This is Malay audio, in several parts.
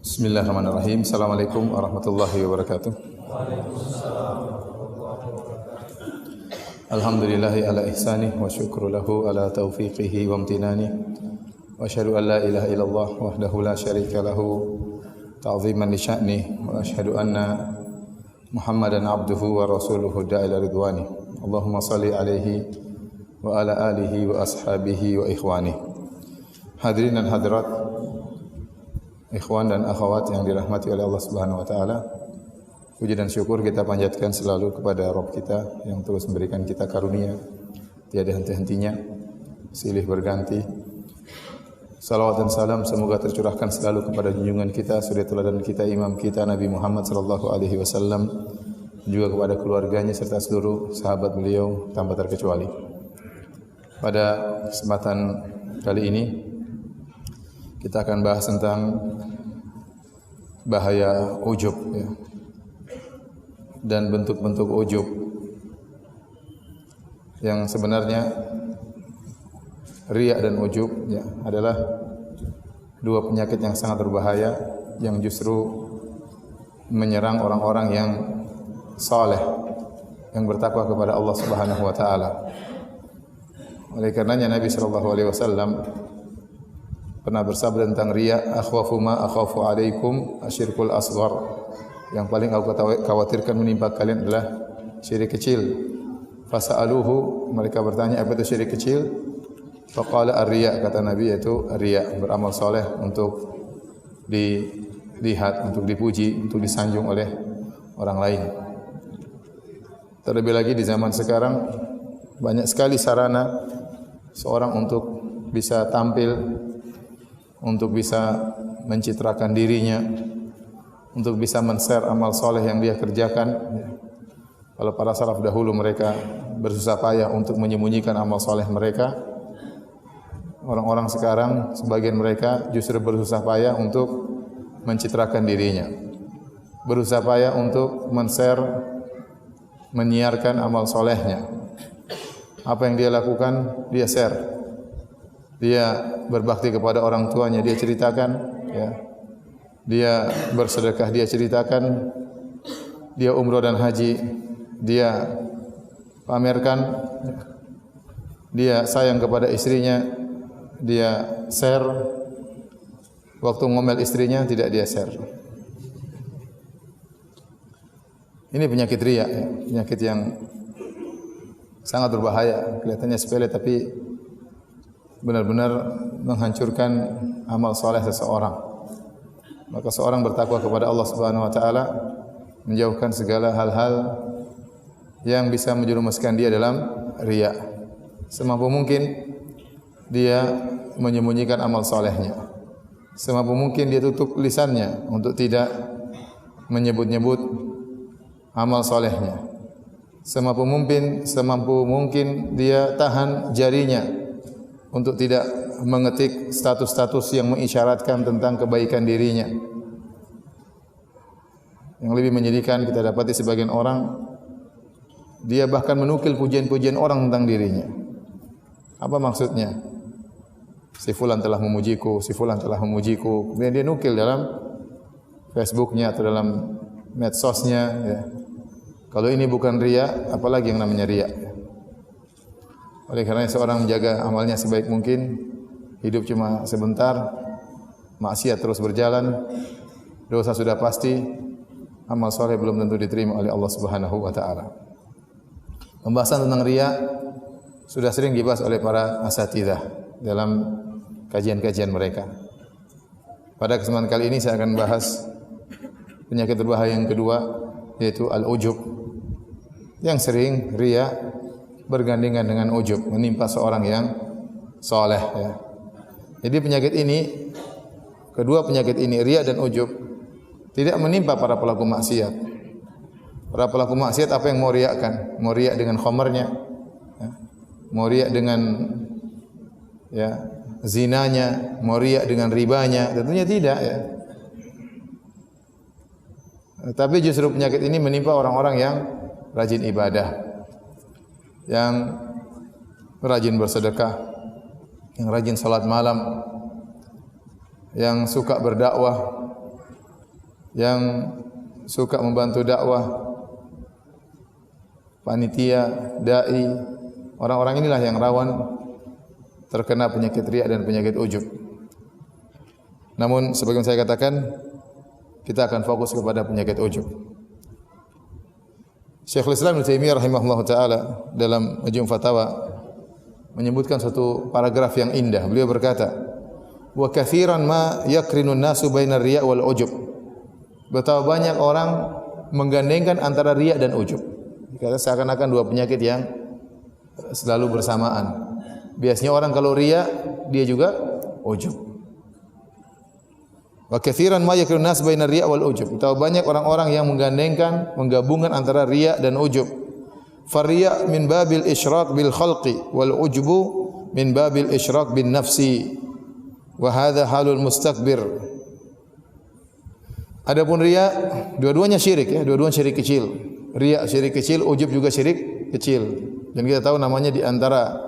Bismillahirrahmanirrahim. Assalamualaikum warahmatullahi wabarakatuh. Alhamdulillahi ala ihsanih wa syukru lahu ala taufiqihi wa amtinani. Wa asyhadu an la ilaha illallah wahdahu la syarika lahu ta'ziman li sya'nih wa asyhadu anna Muhammadan abduhu wa rasuluhu da'ila ridwani. Allahumma salli alaihi wa ala alihi wa ashabihi wa ikhwani. Hadirin dan hadirat, ikhwan dan akhwat yang dirahmati oleh Allah Subhanahu wa taala. Puji dan syukur kita panjatkan selalu kepada Rabb kita yang terus memberikan kita karunia tiada henti-hentinya, silih berganti. Salawat dan salam semoga tercurahkan selalu kepada junjungan kita, suri teladan kita, imam kita Nabi Muhammad sallallahu alaihi wasallam, juga kepada keluarganya serta seluruh sahabat beliau tanpa terkecuali. Pada kesempatan kali ini kita akan bahas tentang bahaya ujub, ya, dan bentuk-bentuk ujub yang sebenarnya riya dan ujub, ya, adalah dua penyakit yang sangat berbahaya yang justru menyerang orang-orang yang saleh, yang bertakwa kepada Allah Subhanahu wa taala. Oleh karenanya Nabi sallallahu alaihi wasallam pernah bersabda tentang riya, akhwafu ma akhafu alaikum asyirkul asghar. Yang paling aku khawatirkan menimpa kalian adalah syirik kecil. Fasa'aluhu, mereka bertanya apa itu syirik kecil? Faqala ar-riya, kata Nabi, yaitu riya, beramal soleh untuk dilihat, untuk dipuji, untuk disanjung oleh orang lain. Terlebih lagi di zaman sekarang banyak sekali sarana seorang untuk bisa tampil, untuk bisa mencitrakan dirinya, untuk bisa men-share amal soleh yang dia kerjakan. Kalau para salaf dahulu mereka bersusah payah untuk menyembunyikan amal soleh mereka, orang-orang sekarang sebagian mereka justru bersusah payah untuk mencitrakan dirinya, berusaha payah untuk men-share, menyiarkan amal solehnya. Apa yang dia lakukan, dia share. Dia berbakti kepada orang tuanya, dia ceritakan, ya. Dia bersedekah, dia ceritakan. Dia umrah dan haji, dia pamerkan. Dia sayang kepada istrinya, dia share. Waktu ngomel istrinya tidak dia share. Ini penyakit riya, ya. Penyakit yang sangat berbahaya. Kelihatannya sepele tapi benar-benar menghancurkan amal soleh seseorang. Maka seorang bertakwa kepada Allah Subhanahu wa taala, menjauhkan segala hal-hal yang bisa menjerumuskan dia dalam riya. Semampu mungkin dia menyembunyikan amal solehnya. Semampu mungkin dia tutup lisannya untuk tidak menyebut-nyebut amal solehnya. Semampu mungkin dia tahan jarinya untuk tidak mengetik status-status yang mengisyaratkan tentang kebaikan dirinya. Yang lebih menyedihkan kita dapati sebagian orang, dia bahkan menukil pujian-pujian orang tentang dirinya. Apa maksudnya? Si fulan telah memujiku, si fulan telah memujiku. Kemudian dia nukil dalam Facebooknya atau dalam medsosnya, ya. Kalau ini bukan riya, apalagi yang namanya riya? Oleh karena seorang menjaga amalnya sebaik mungkin, hidup cuma sebentar, maksiat terus berjalan, dosa sudah pasti, amal soleh belum tentu diterima oleh Allah Subhanahu wa taala. Pembahasan tentang riya sudah sering dibahas oleh para asatidzah dalam kajian-kajian mereka. Pada kesempatan kali ini saya akan bahas penyakit berbahaya yang kedua, yaitu al-ujub. Yang sering riya bergandengan dengan ujub menimpa seorang yang saleh, ya. Jadi penyakit ini, kedua penyakit ini, riya dan ujub, tidak menimpa para pelaku maksiat. Para pelaku maksiat apa yang mau riakan? Mau riak dengan khamarnya, ya. Mau riak dengan, ya, zinanya, mau riak dengan ribanya, tentunya tidak, ya. Tapi justru penyakit ini menimpa orang-orang yang rajin ibadah, yang rajin bersedekah, yang rajin salat malam, yang suka berdakwah, yang suka membantu dakwah, panitia, dai, orang-orang inilah yang rawan terkena penyakit riya dan penyakit ujub. Namun sebagaimana saya katakan, kita akan fokus kepada penyakit ujub. Syekhul Islam Ibnu Taimiyah rahimahullahu taala dalam Majmu' Fatawa menyebutkan satu paragraf yang indah. Beliau berkata, "Wa katsiran ma yaqrinu an-nasu bainar riya' wal ujub." Betapa banyak orang menggandengkan antara riya dan ujub. Dikata seakan-akan dua penyakit yang selalu bersamaan. Biasanya orang kalau riya, dia juga ujub. Wa katsiran ma yaqrinu an-nas bainar riya' wal ujub. Betapa banyak orang-orang yang menggabungkan antara riya dan ujub. Fariya min babil isyrak bil khalqi wal ujbu min babil isyrak bin nafsi. Wa hadha halul mustakbir. Adapun riya, dua-duanya syirik ya, dua-duanya syirik kecil. Riya syirik kecil, ujub juga syirik kecil. Dan kita tahu namanya di antara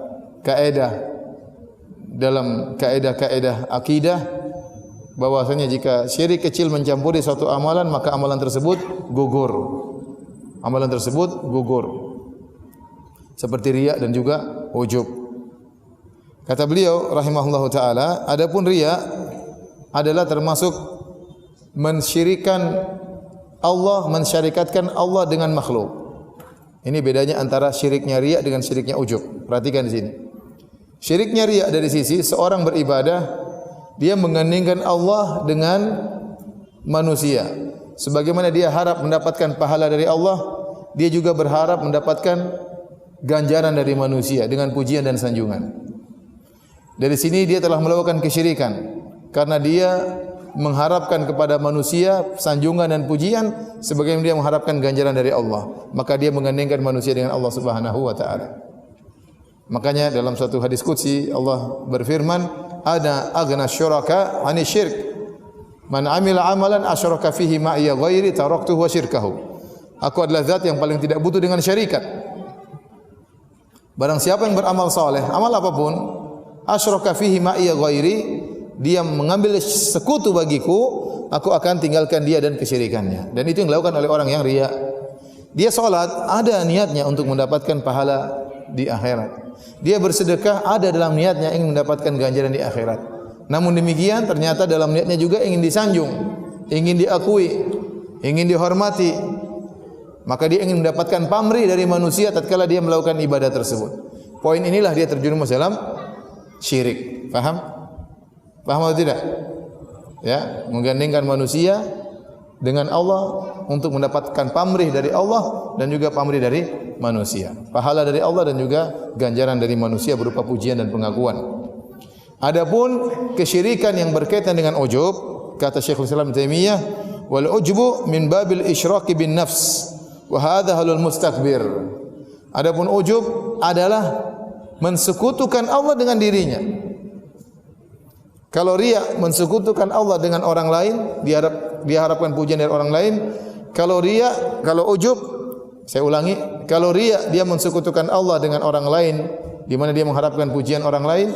kaidah dalam kaidah-kaidah akidah bahwasanya jika syirik kecil mencampuri suatu amalan, maka amalan tersebut gugur. Amalan tersebut gugur. Seperti riya dan juga ujub. Kata beliau rahimahullahu taala, adapun riya adalah termasuk mensyirikan Allah, mensyarikatkan Allah dengan makhluk. Ini bedanya antara syiriknya riya dengan syiriknya ujub. Perhatikan di sini. Syiriknya riya dari sisi seorang beribadah, dia menggandengkan Allah dengan manusia. Sebagaimana dia harap mendapatkan pahala dari Allah, dia juga berharap mendapatkan ganjaran dari manusia dengan pujian dan sanjungan. Dari sini dia telah melakukan kesyirikan karena dia mengharapkan kepada manusia sanjungan dan pujian sebagaimana dia mengharapkan ganjaran dari Allah, maka dia menggandengkan manusia dengan Allah Subhanahu wa taala. Makanya dalam suatu hadis qudsi Allah berfirman, "Ana aghna syuraka 'ani syirk. Man 'amila 'amalan asyraka fihi ma'iya ghairi taraktuhu wa syirkahu." Aku adalah zat yang paling tidak butuh dengan syarikat. Barang siapa yang beramal saleh, amal apapun, asyraka fihi ma'iya ghairi, dia mengambil sekutu bagiku, aku akan tinggalkan dia dan kesyirikannya. Dan itu yang dilakukan oleh orang yang riya. Dia salat, ada niatnya untuk mendapatkan pahala di akhirat. Dia bersedekah, ada dalam niatnya ingin mendapatkan ganjaran di akhirat. Namun demikian ternyata dalam niatnya juga ingin disanjung, ingin diakui, ingin dihormati. Maka dia ingin mendapatkan pamrih dari manusia tatkala dia melakukan ibadah tersebut. Poin inilah dia terjerumus dalam syirik. Paham? Paham atau tidak? Ya, menggandengkan manusia dengan Allah untuk mendapatkan pamrih dari Allah dan juga pamrih dari manusia. Pahala dari Allah dan juga ganjaran dari manusia berupa pujian dan pengakuan. Adapun kesyirikan yang berkaitan dengan ujub, kata Syekhul Islam Ibnu Taimiyah, wal ujbu min babil isyraki bin nafs wa hadha halul mustakbir. Adapun ujub adalah mensekutukan Allah dengan dirinya. Kalau riya mensekutukan Allah dengan orang lain, dia harapkan pujian dari orang lain. Kalau riya, kalau ujub, saya ulangi, kalau riya dia mensekutukan Allah dengan orang lain, di mana dia mengharapkan pujian orang lain.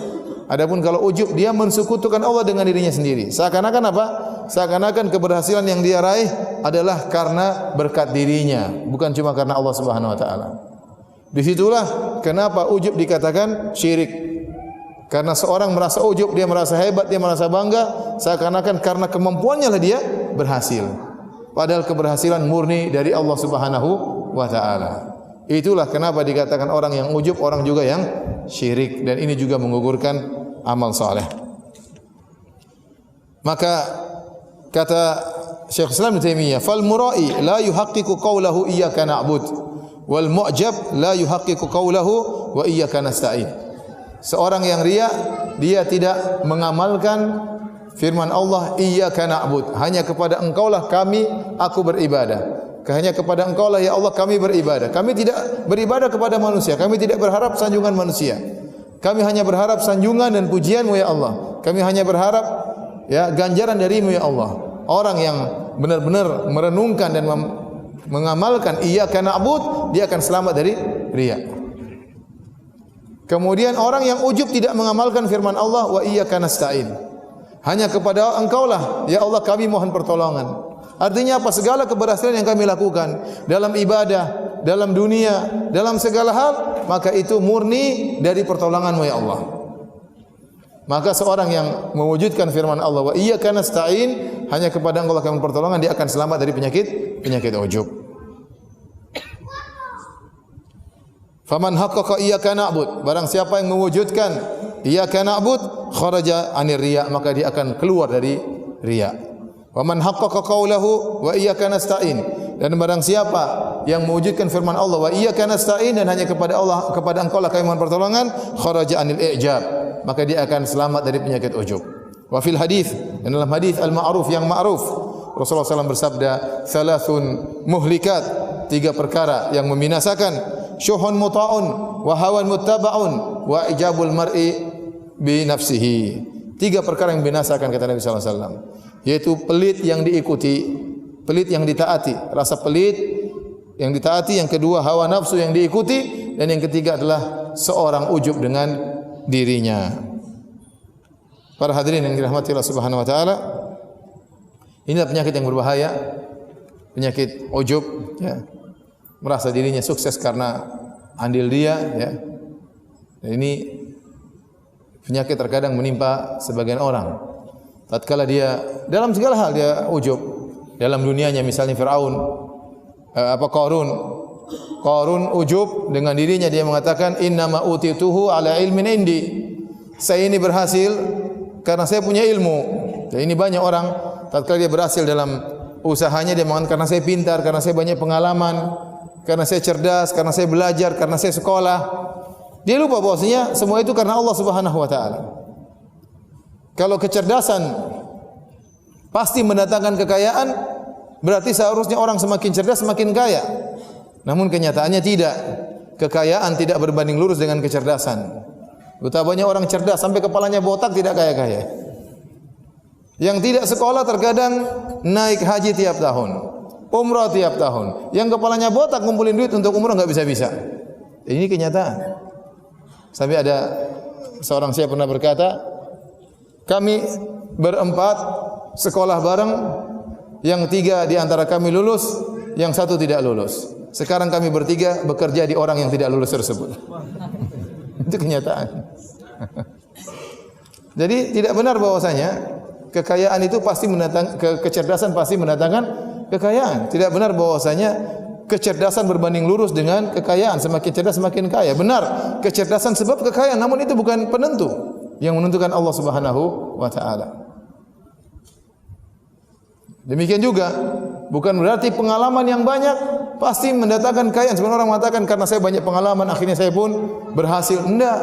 Adapun kalau ujub, dia mensekutukan Allah dengan dirinya sendiri. Seakan-akan apa? Seakan-akan keberhasilan yang dia raih adalah karena berkat dirinya, bukan cuma karena Allah Subhanahu wa taala. Disitulah kenapa ujub dikatakan syirik. Karena seorang merasa ujub, dia merasa hebat, dia merasa bangga, seakan-akan karena kemampuannya lah dia berhasil. Padahal keberhasilan murni dari Allah Subhanahu wa taala. Itulah kenapa dikatakan orang yang ujub, orang juga yang syirik, dan ini juga menggugurkan amal saleh. Maka kata Syekh Islam Ibnu Taimiyah, "Fal murai la yuhaqqiqu qawlahu iyyaka na'bud wal mu'jab la yuhaqqiqu qawlahu wa iyyaka nasta'in." Seorang yang riya, dia tidak mengamalkan firman Allah, iyyaka na'bud, hanya kepada Engkaulah aku beribadah. Hanya kepada Engkaulah ya Allah kami beribadah. Kami tidak beribadah kepada manusia, kami tidak berharap sanjungan manusia. Kami hanya berharap sanjungan dan pujian-Mu ya Allah. Kami hanya berharap ya ganjaran dari-Mu ya Allah. Orang yang benar-benar merenungkan dan mengamalkan iyyaka na'bud, dia akan selamat dari riya. Kemudian orang yang ujub tidak mengamalkan firman Allah wa iyyaka nasta'in. Hanya kepada Engkaulah ya Allah kami mohon pertolongan. Artinya apa? Segala keberhasilan yang kami lakukan dalam ibadah, dalam dunia, dalam segala hal, maka itu murni dari pertolongan-Mu ya Allah. Maka seorang yang mewujudkan firman Allah, wa iyyaka nasta'in, hanya kepada Engkau kami pertolongan, dia akan selamat dari penyakit ujub. Faman haqqaqa iyyaka na'bud, barang siapa yang mewujudkan iyyaka na'bud, kharaja 'anir riya, maka dia akan keluar dari riya. Wa man haqqaqa qawlahu wa iyyaka nasta'in, dan barang siapa yang mewujudkan firman Allah, wa iyyaka nasta'in, dan hanya kepada Allah, kepada Engkau lah kami mohon pertolongan, kharaja 'anil i'jab, maka dia akan selamat dari penyakit ujub. Wa fil hadis, dan dalam hadis al-ma'ruf yang ma'ruf, Rasulullah SAW bersabda, "Thalathun muhlikat", 3 perkara yang membinasakan, syuhun muta'un wa hawan muttaba'un wa ijabul mar'i bi nafsihi. 3 perkara yang membinasakan kata Nabi sallallahu alaihi wasallam, yaitu pelit yang diikuti, pelit yang ditaati, rasa pelit yang ditaati, yang kedua hawa nafsu yang diikuti, dan yang ketiga adalah seorang ujub dengan dirinya. Para hadirin yang dirahmati Allah Subhanahu wa taala, inilah penyakit yang berbahaya, penyakit ujub, ya. Merasa dirinya sukses karena andil dia, ya. Dan ini penyakit terkadang menimpa sebagian orang. Tatkala dia dalam segala hal dia ujub. Dalam dunianya misalnya Firaun, Qarun ujub dengan dirinya, dia mengatakan innama utituhu ala ilmin indi. Saya ini berhasil karena saya punya ilmu. Dan ini banyak orang tatkala dia berhasil dalam usahanya, dia mengatakan karena saya pintar, karena saya banyak pengalaman, karena saya cerdas, karena saya belajar, karena saya sekolah. Dia lupa bahwasanya semua itu karena Allah Subhanahu wa taala. Kalau kecerdasan pasti mendatangkan kekayaan, berarti seharusnya orang semakin cerdas semakin kaya. Namun kenyataannya tidak. Kekayaan tidak berbanding lurus dengan kecerdasan. Betapa banyak orang cerdas sampai kepalanya botak tidak kaya-kaya. Yang tidak sekolah terkadang naik haji tiap tahun, umrah tiap tahun. Yang kepalanya botak ngumpulin duit untuk umrah enggak bisa-bisa. Ini kenyataan. Sampai ada seorang saya pernah berkata, kami berempat sekolah bareng, yang 3 di antara kami lulus, yang 1 tidak lulus. Sekarang kami bertiga bekerja di orang yang tidak lulus tersebut. Itu kenyataan. Jadi tidak benar bahwasanya kekayaan itu pasti mendatangkan kecerdasan pasti mendatangkan kekayaan. Tidak benar bahwasanya kecerdasan berbanding lurus dengan kekayaan. Semakin cerdas semakin kaya. Benar, kecerdasan sebab kekayaan, namun itu bukan penentu. Yang menentukan Allah Subhanahu wa taala. Demikian juga bukan berarti pengalaman yang banyak pasti mendatangkan kekayaan. Sebenarnya orang mengatakan karena saya banyak pengalaman akhirnya saya pun berhasil. Enggak.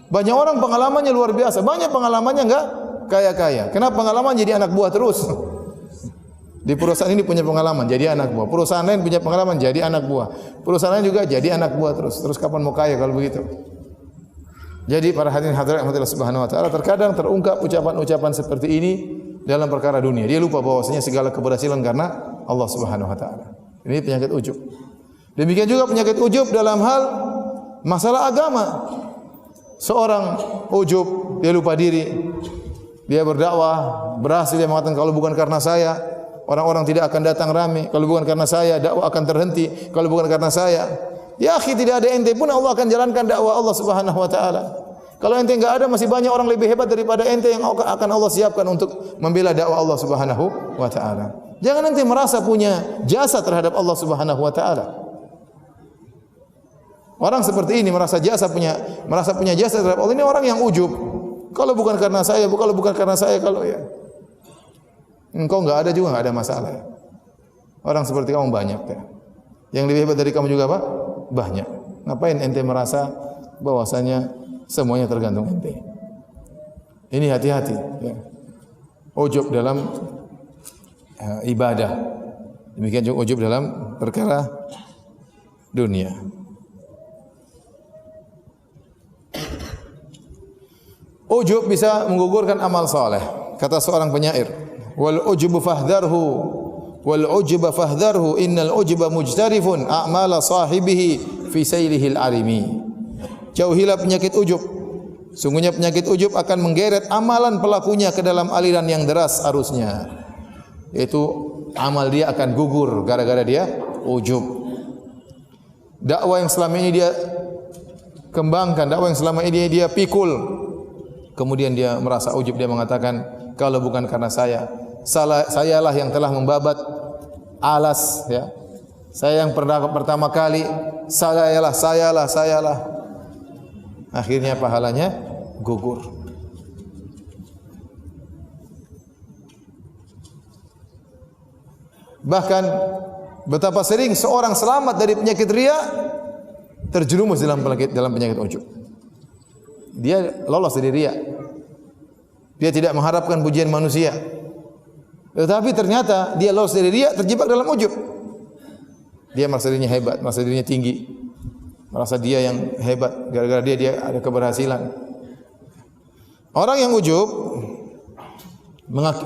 Banyak orang pengalamannya luar biasa, banyak pengalamannya enggak kaya-kaya. Kenapa pengalaman jadi anak buah terus? Di perusahaan ini punya pengalaman jadi anak buah. Perusahaan lain punya pengalaman jadi anak buah. Perusahaan lain juga jadi anak buah terus. Terus kapan mau kaya kalau begitu? Jadi para hadirin hadirat Allah Subhanahu wa taala, terkadang terungkap ucapan-ucapan seperti ini dalam perkara dunia. Dia lupa bahwasanya segala keberhasilan karena Allah Subhanahu wa taala. Ini penyakit ujub. Demikian juga penyakit ujub dalam hal masalah agama. Seorang ujub, dia lupa diri. Dia berdakwah, berhasil, dia mengatakan kalau bukan karena saya, orang-orang tidak akan datang ramai. Kalau bukan karena saya, dakwah akan terhenti. Kalau bukan karena saya, ya akhi, tidak ada ente pun Allah akan jalankan dakwah Allah Subhanahu wa taala. Kalau ente enggak ada, masih banyak orang lebih hebat daripada ente yang akan Allah siapkan untuk membela dakwah Allah Subhanahu wa taala. Jangan ente merasa punya jasa terhadap Allah Subhanahu wa taala. Orang seperti ini merasa punya jasa terhadap Allah, ini orang yang ujub. Kalau bukan karena saya, kalau ya. Engkau enggak ada juga enggak ada masalah. Orang seperti kamu banyak ya. Yang lebih hebat dari kamu juga apa? Banyak. Ngapain ente merasa bahwasanya semuanya tergantung ente? Ini hati-hati ya. Ujub dalam ibadah. Demikian juga ujub dalam perkara dunia. Ujub bisa menggugurkan amal saleh. Kata seorang penyair, wal ujubu fahdharhu wal ujuba fahdharhu innal ujuba mujtarifun a'mala sahibihi fi saylihil arimi. Jauhilah penyakit ujub. Sungguhnya penyakit ujub akan menggeret amalan pelakunya ke dalam aliran yang deras arusnya. yaitu amal dia akan gugur gara-gara dia ujub. Dakwah yang selama ini dia kembangkan, dakwah yang selama ini dia pikul, kemudian dia merasa ujub, dia mengatakan, kalau bukan karena sayalah yang telah membabat alas, ya. Saya yang pertama kali, sayalah. Akhirnya pahalanya gugur. Bahkan betapa sering seorang selamat dari penyakit riya terjerumus dalam penyakit ujub. Dia lolos dari riya. Dia tidak mengharapkan pujian manusia. Tetapi ternyata dia lolos dari riya, terjebak dalam ujub. Dia merasa dirinya hebat, merasa dirinya tinggi, merasa dia yang hebat, gara-gara dia ada keberhasilan. Orang yang ujub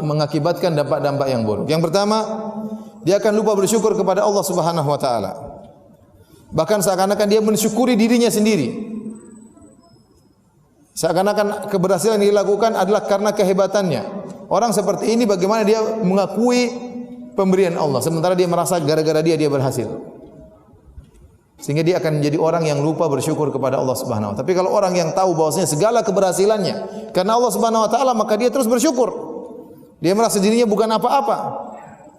mengakibatkan dampak-dampak yang buruk. Yang pertama, dia akan lupa bersyukur kepada Allah Subhanahu wa taala. Bahkan seakan-akan dia mensyukuri dirinya sendiri. Seakan-akan keberhasilan yang dilakukan adalah karena kehebatannya. Orang seperti ini bagaimana dia mengakui pemberian Allah, sementara dia merasa gara-gara dia berhasil. Sehingga dia akan menjadi orang yang lupa bersyukur kepada Allah Subhanahu wa taala. Tapi kalau orang yang tahu bahwasanya segala keberhasilannya karena Allah Subhanahu wa taala, maka dia terus bersyukur. Dia merasa dirinya bukan apa-apa.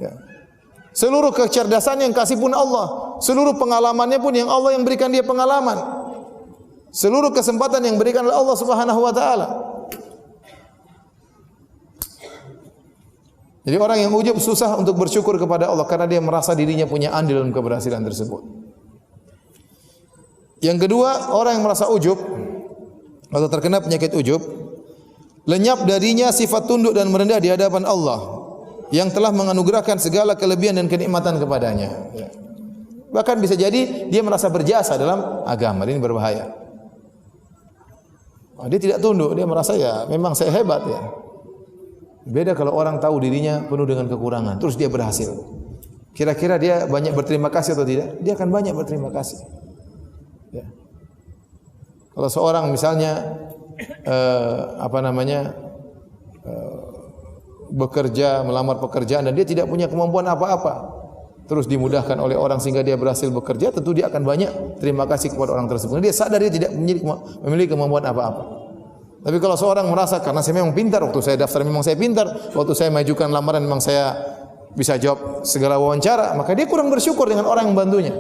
Ya. Seluruh kecerdasan yang kasih pun Allah, seluruh pengalamannya pun yang Allah yang berikan dia pengalaman. Seluruh kesempatan yang berikan oleh Allah Subhanahu wa taala. Jadi orang yang ujub susah untuk bersyukur kepada Allah karena dia merasa dirinya punya andil dalam keberhasilan tersebut. Yang kedua, orang yang merasa ujub atau terkena penyakit ujub, lenyap darinya sifat tunduk dan merendah di hadapan Allah yang telah menganugerahkan segala kelebihan dan kenikmatan kepadanya. Bahkan bisa jadi dia merasa berjasa dalam agama, ini berbahaya. Dia tidak tunduk, dia merasa ya memang saya hebat ya. Beda kalau orang tahu dirinya penuh dengan kekurangan, terus dia berhasil. Kira-kira dia banyak berterima kasih atau tidak? Dia akan banyak berterima kasih. Ya. Kalau seorang misalnya bekerja, melamar pekerjaan dan dia tidak punya kemampuan apa-apa, terus dimudahkan oleh orang sehingga dia berhasil bekerja, tentu dia akan banyak terima kasih kepada orang tersebut. Dia sadar dia tidak memiliki kemampuan apa-apa. Tapi kalau seorang merasa karena saya memang pintar, waktu saya daftar memang saya pintar, waktu saya majukan lamaran memang saya bisa jawab segala wawancara, maka dia kurang bersyukur dengan orang yang membantunya.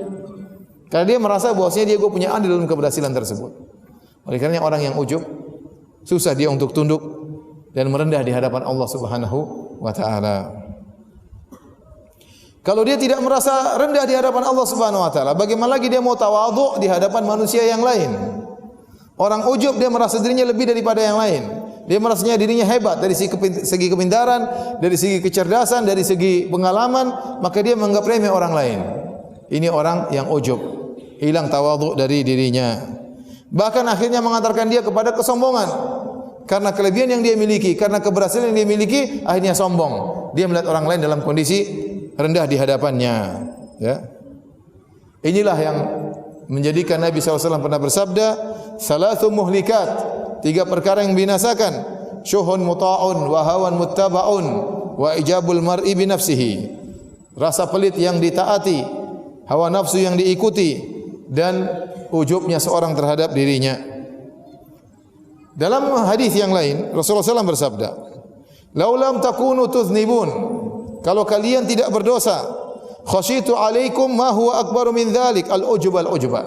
Karena dia merasa bahwasanya dia punya andil dalam keberhasilan tersebut. Oleh karena orang yang ujub susah dia untuk tunduk dan merendah di hadapan Allah Subhanahu wa taala. Kalau dia tidak merasa rendah di hadapan Allah Subhanahu wa taala, bagaimana lagi dia mau tawadhu di hadapan manusia yang lain? Orang ujub dia merasa dirinya lebih daripada yang lain. Dia merasanya dirinya hebat dari segi kepintaran, dari segi kecerdasan, dari segi pengalaman, maka dia menganggap remeh orang lain. Ini orang yang ujub, hilang tawadhu dari dirinya. Bahkan akhirnya mengantarkan dia kepada kesombongan. Karena kelebihan yang dia miliki, karena keberhasilan yang dia miliki, akhirnya sombong. Dia melihat orang lain dalam kondisi rendah di hadapannya. Ya. Inilah yang menjadikan Nabi SAW pernah bersabda, "Thalathu muhlikat," 3 perkara yang membinasakan, syuhun muta'un wa hawan muttaba'un wa ijabul mar'i bi nafsihi. Rasa pelit yang ditaati, hawa nafsu yang diikuti, dan ujubnya seorang terhadap dirinya. Dalam hadis yang lain, Rasulullah SAW bersabda, "Laulam takunu tuznibun," kalau kalian tidak berdosa, "khasyitu alaikum ma huwa akbaru min dzalik al-ujub al-ujba."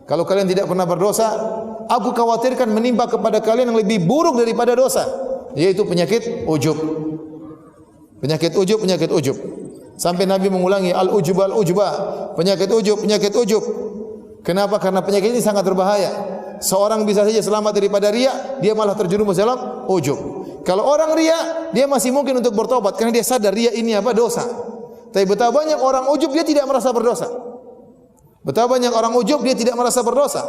Kalau kalian tidak pernah berdosa, aku khawatirkan menimpa kepada kalian yang lebih buruk daripada dosa, yaitu penyakit ujub. Penyakit ujub. Sampai Nabi mengulangi al-ujub al-ujba, penyakit ujub. Kenapa? Karena penyakit ini sangat berbahaya. Seorang bisa saja selamat daripada riya, dia malah terjerumus dalam ujub. Kalau orang riya, dia masih mungkin untuk bertobat karena dia sadar riya ini apa? Dosa. Tapi betapa banyak orang ujub dia tidak merasa berdosa. Betapa banyak orang ujub dia tidak merasa berdosa.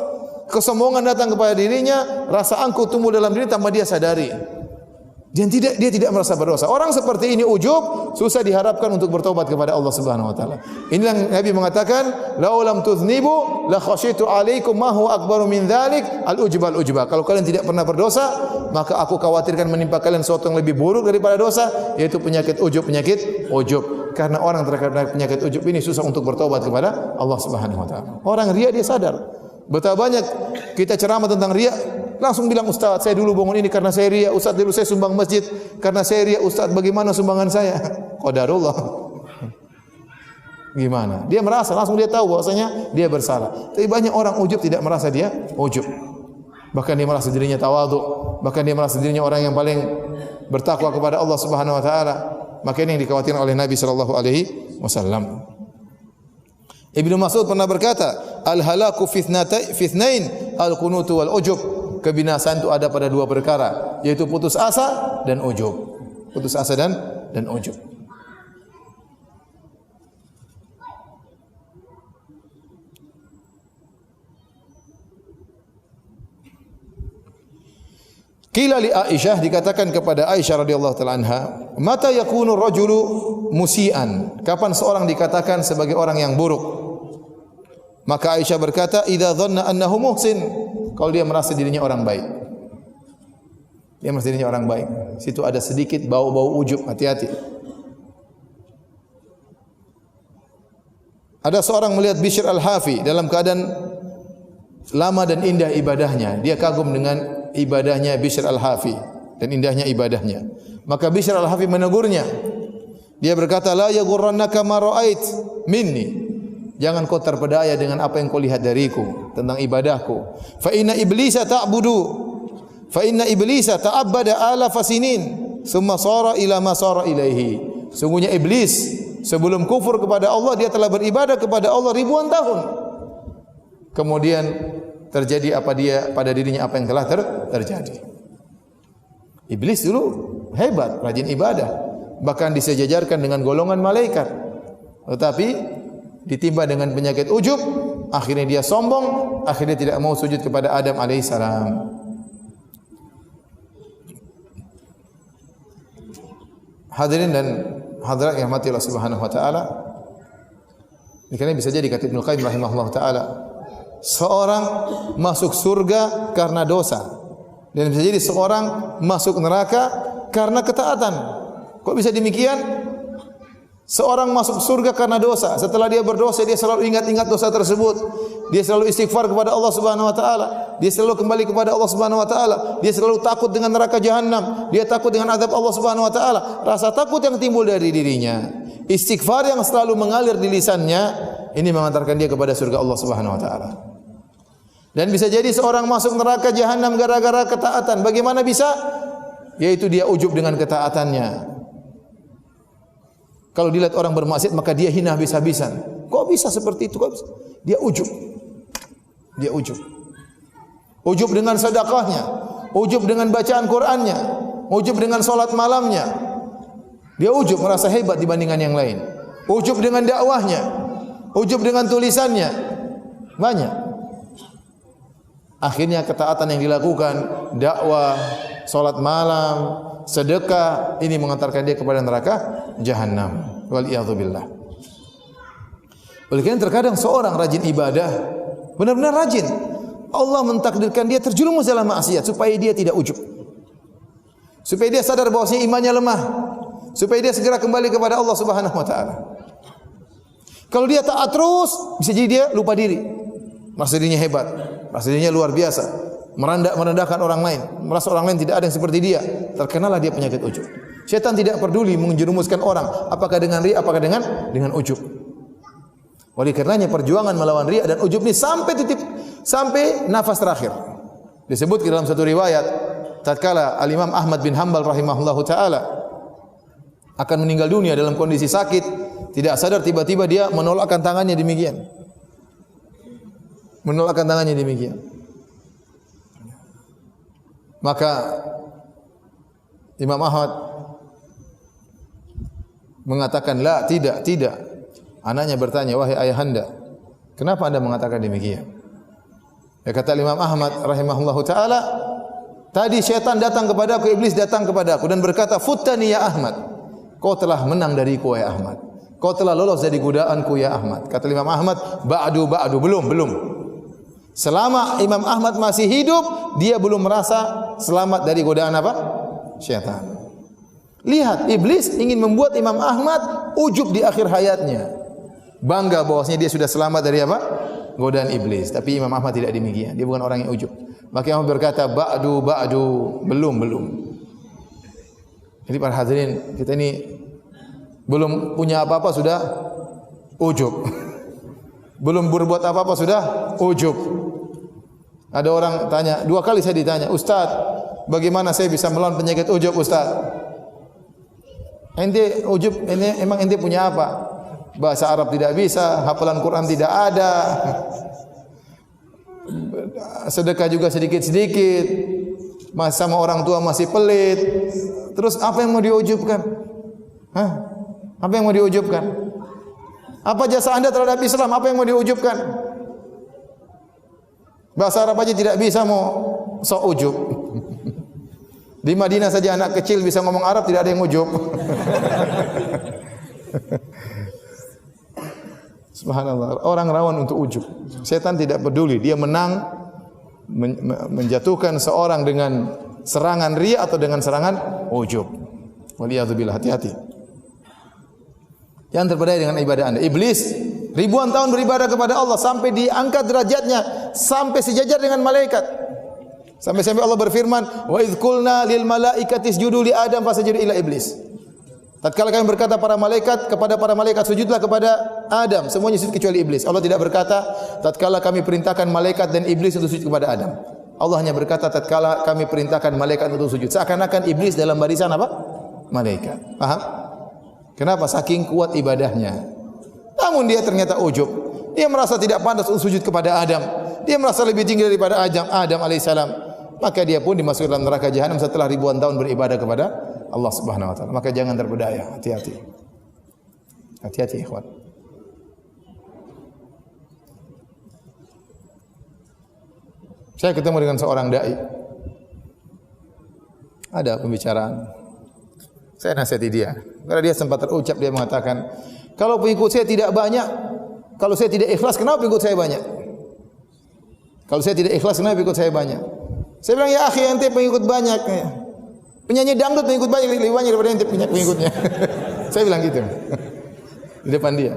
Kesombongan datang kepada dirinya, rasa angkuh tumbuh dalam diri tanpa dia sadari. Dia tidak merasa berdosa. Orang seperti ini ujub susah diharapkan untuk bertobat kepada Allah Subhanahu wa taala. Inilah Nabi mengatakan, "Lau lam tuznibu la khasyitu 'alaikum ma huwa akbaru min dzalik al-ujba." Kalau kalian tidak pernah berdosa, maka aku khawatirkan menimpa kalian sesuatu yang lebih buruk daripada dosa, yaitu penyakit ujub. Karena orang terkena penyakit ujub ini susah untuk bertobat kepada Allah Subhanahu wa taala. Orang riya dia sadar. Betapa banyak kita ceramah tentang riya, langsung bilang, "Ustaz, saya dulu bangun ini karena saya riya. Ustaz, dulu saya sumbang masjid karena saya riya. Ustaz, bagaimana sumbangan saya?" Qadarullah. Gimana? Dia merasa, langsung dia tahu bahwasanya dia bersalah. Tapi banyak orang ujub tidak merasa dia ujub. Bahkan dia merasa dirinya tawadhu, bahkan dia merasa dirinya orang yang paling bertakwa kepada Allah Subhanahu wa taala. Maka ini yang dikhawatirkan oleh Nabi sallallahu alaihi wasallam. Ibnu Mas'ud pernah berkata, "Al-halaku fitnain, al-qunutu wal ujub." Kebinasaan itu ada pada dua perkara, yaitu putus asa dan ujub. Putus asa dan ujub. Qila li Aisyah, dikatakan kepada Aisyah radhiyallahu taala anha, "Mata yakunu rajulu musian?" Kapan seorang dikatakan sebagai orang yang buruk? Maka Aisyah berkata, "Idza dhanna annahu muhsin." Kalau dia merasa dirinya orang baik. Dia merasa dirinya orang baik. Situ ada sedikit bau-bau ujub, hati-hati. Ada seorang melihat Bishr al-Hafi dalam keadaan lama dan indah ibadahnya. Dia kagum dengan ibadahnya Bishr al-Hafi dan indahnya ibadahnya. Maka Bishr al-Hafi menegurnya. Dia berkata, "La yaghurrannaka ma ra'ait minni." Jangan kau terpedaya dengan apa yang kau lihat dariku tentang ibadahku. Fa inna iblisa ta'abbada alafa sinin, summa sara ila ma sara ilaihi. Sungguhnya iblis sebelum kufur kepada Allah dia telah beribadah kepada Allah ribuan tahun. Kemudian terjadi pada dirinya apa yang telah terjadi. Iblis dulu hebat, rajin ibadah, bahkan disejajarkan dengan golongan malaikat. Tetapi ditimpa dengan penyakit ujub, akhirnya dia sombong, akhirnya tidak mau sujud kepada Adam alaihissalam. Hadirin dan hadirat yang mati Allah Subhanahu wa taala. Ini bisa jadi kata Ibnu Qayyim rahimahullah taala, seorang masuk surga karena dosa, dan bisa jadi seorang masuk neraka karena ketaatan. Kok bisa demikian? Seorang masuk surga karena dosa. Setelah dia berdosa, dia selalu ingat-ingat dosa tersebut. Dia selalu istighfar kepada Allah Subhanahu wa taala. Dia selalu kembali kepada Allah Subhanahu wa taala. Dia selalu takut dengan neraka jahanam. Dia takut dengan azab Allah Subhanahu wa taala. Rasa takut yang timbul dari dirinya, istighfar yang selalu mengalir di lisannya, ini mengantarkan dia kepada surga Allah Subhanahu wa taala. Dan bisa jadi seorang masuk neraka jahanam gara-gara ketaatan. Bagaimana bisa? Yaitu dia ujub dengan ketaatannya. Kalau dilihat orang bermaksiat maka dia hina habis-habisan. Kok bisa seperti itu? Kok bisa? Dia ujub. Dia ujub. Ujub dengan sedekahnya, ujub dengan bacaan Qur'annya, ujub dengan salat malamnya. Dia ujub merasa hebat dibandingkan yang lain. Ujub dengan dakwahnya, ujub dengan tulisannya. Banyak. Akhirnya ketaatan yang dilakukan, dakwah, salat malam, sedekah, ini mengantarkan dia kepada neraka jahanam. Waliyadzubillah. Oleh karena terkadang seorang rajin ibadah, benar-benar rajin, Allah mentakdirkan dia terjerumus dalam maksiat supaya dia tidak ujub, supaya dia sadar bahwasanya imannya lemah, supaya dia segera kembali kepada Allah Subhanahu wa taala. Kalau dia taat terus, bisa jadi dia lupa diri, merasa dirinya hebat, merasa dirinya luar biasa, merendahkan orang lain, merasa orang lain tidak ada yang seperti dia, terkenalah dia penyakit ujub. Syaitan tidak peduli menjerumuskan orang apakah dengan riya apakah dengan ujub. Oleh karenanya perjuangan melawan riya dan ujub ini sampai nafas terakhir. Disebut dalam satu riwayat tatkala Al-Imam Ahmad bin Hanbal rahimahullahu taala akan meninggal dunia dalam kondisi sakit, tidak sadar tiba-tiba dia menolakkan tangannya demikian. Menolakkan tangannya demikian. Maka Imam Ahmad mengatakan, "La, tidak. Anaknya bertanya, "Wahai ayahanda, kenapa anda mengatakan demikian?" Ya, kata Imam Ahmad rahimahullahu taala, "Tadi syaitan datang kepadaku, iblis datang kepadaku dan berkata, 'Futtani ya Ahmad.' kau telah menang dariku ya Ahmad. Kau telah lolos dari godaanku ya Ahmad. Kata Imam Ahmad, ba'du, belum. Selama Imam Ahmad masih hidup, dia belum merasa selamat dari godaan apa? Syaitan. Lihat, iblis ingin membuat Imam Ahmad ujub di akhir hayatnya. Bangga bahwasanya dia sudah selamat dari apa? Godaan iblis. Tapi Imam Ahmad tidak demikian. Dia bukan orang yang ujub. Maka Imam berkata, ba'du, belum. Jadi para hadirin, kita ini belum punya apa-apa sudah ujub. Belum berbuat apa-apa sudah ujub. Ada orang tanya, 2 kali saya ditanya, Ustaz, bagaimana saya bisa melawan penyakit ujub Ustaz? Ente ujub, ini emang ente punya apa? Bahasa Arab tidak bisa, hafalan Quran tidak ada, sedekah juga sedikit-sedikit, sama orang tua masih pelit. Terus apa yang mau diujubkan? Hah? Apa yang mau diujubkan? Apa jasa anda terhadap Islam? Apa yang mau diujubkan? Bahasa Arab aja tidak bisa mau sok ujub. Di Madinah saja anak kecil bisa ngomong Arab, tidak ada yang ujub. Subhanallah, orang rawan untuk ujub. Setan tidak peduli, dia menang menjatuhkan seorang dengan serangan riya atau dengan serangan ujub. Waliyadzubillah, hati-hati. Yang terpedaya dengan ibadah anda. Iblis ribuan tahun beribadah kepada Allah sampai diangkat derajatnya sampai sejajar dengan malaikat. Sampai Allah berfirman, wa idz qulna lil malaikati isjudu li Adam fasajadu illa iblis. Tatkala kami berkata kepada para malaikat sujudlah kepada Adam, semuanya sujud kecuali iblis. Allah tidak berkata tatkala kami perintahkan malaikat dan iblis untuk sujud kepada Adam. Allah hanya berkata tatkala kami perintahkan malaikat untuk sujud. Seakan-akan iblis dalam barisan apa? Malaikat. Paham? Kenapa? Saking kuat ibadahnya. Namun dia ternyata ujub. Dia merasa tidak pantas untuk sujud kepada Adam. Dia merasa lebih tinggi daripada Adam alaihissalam. Maka dia pun dimasukkan dalam neraka jahanam setelah ribuan tahun beribadah kepada Allah Subhanahu wa taala. Maka jangan terpedaya, hati-hati. Hati-hati ikhwan. Saya ketemu dengan seorang dai. Ada pembicaraan. Saya nasihati dia. Karena dia sempat terucap, dia mengatakan, kalau pengikut saya tidak banyak, kalau saya tidak ikhlas, kenapa pengikut saya banyak? Kalau saya tidak ikhlas, kenapa pengikut saya banyak? Saya bilang, ya akhi, ente pengikut banyak. Penyanyi dangdut pengikut banyak, lebih banyak daripada ente pengikutnya. Saya bilang gitu. Di depan dia.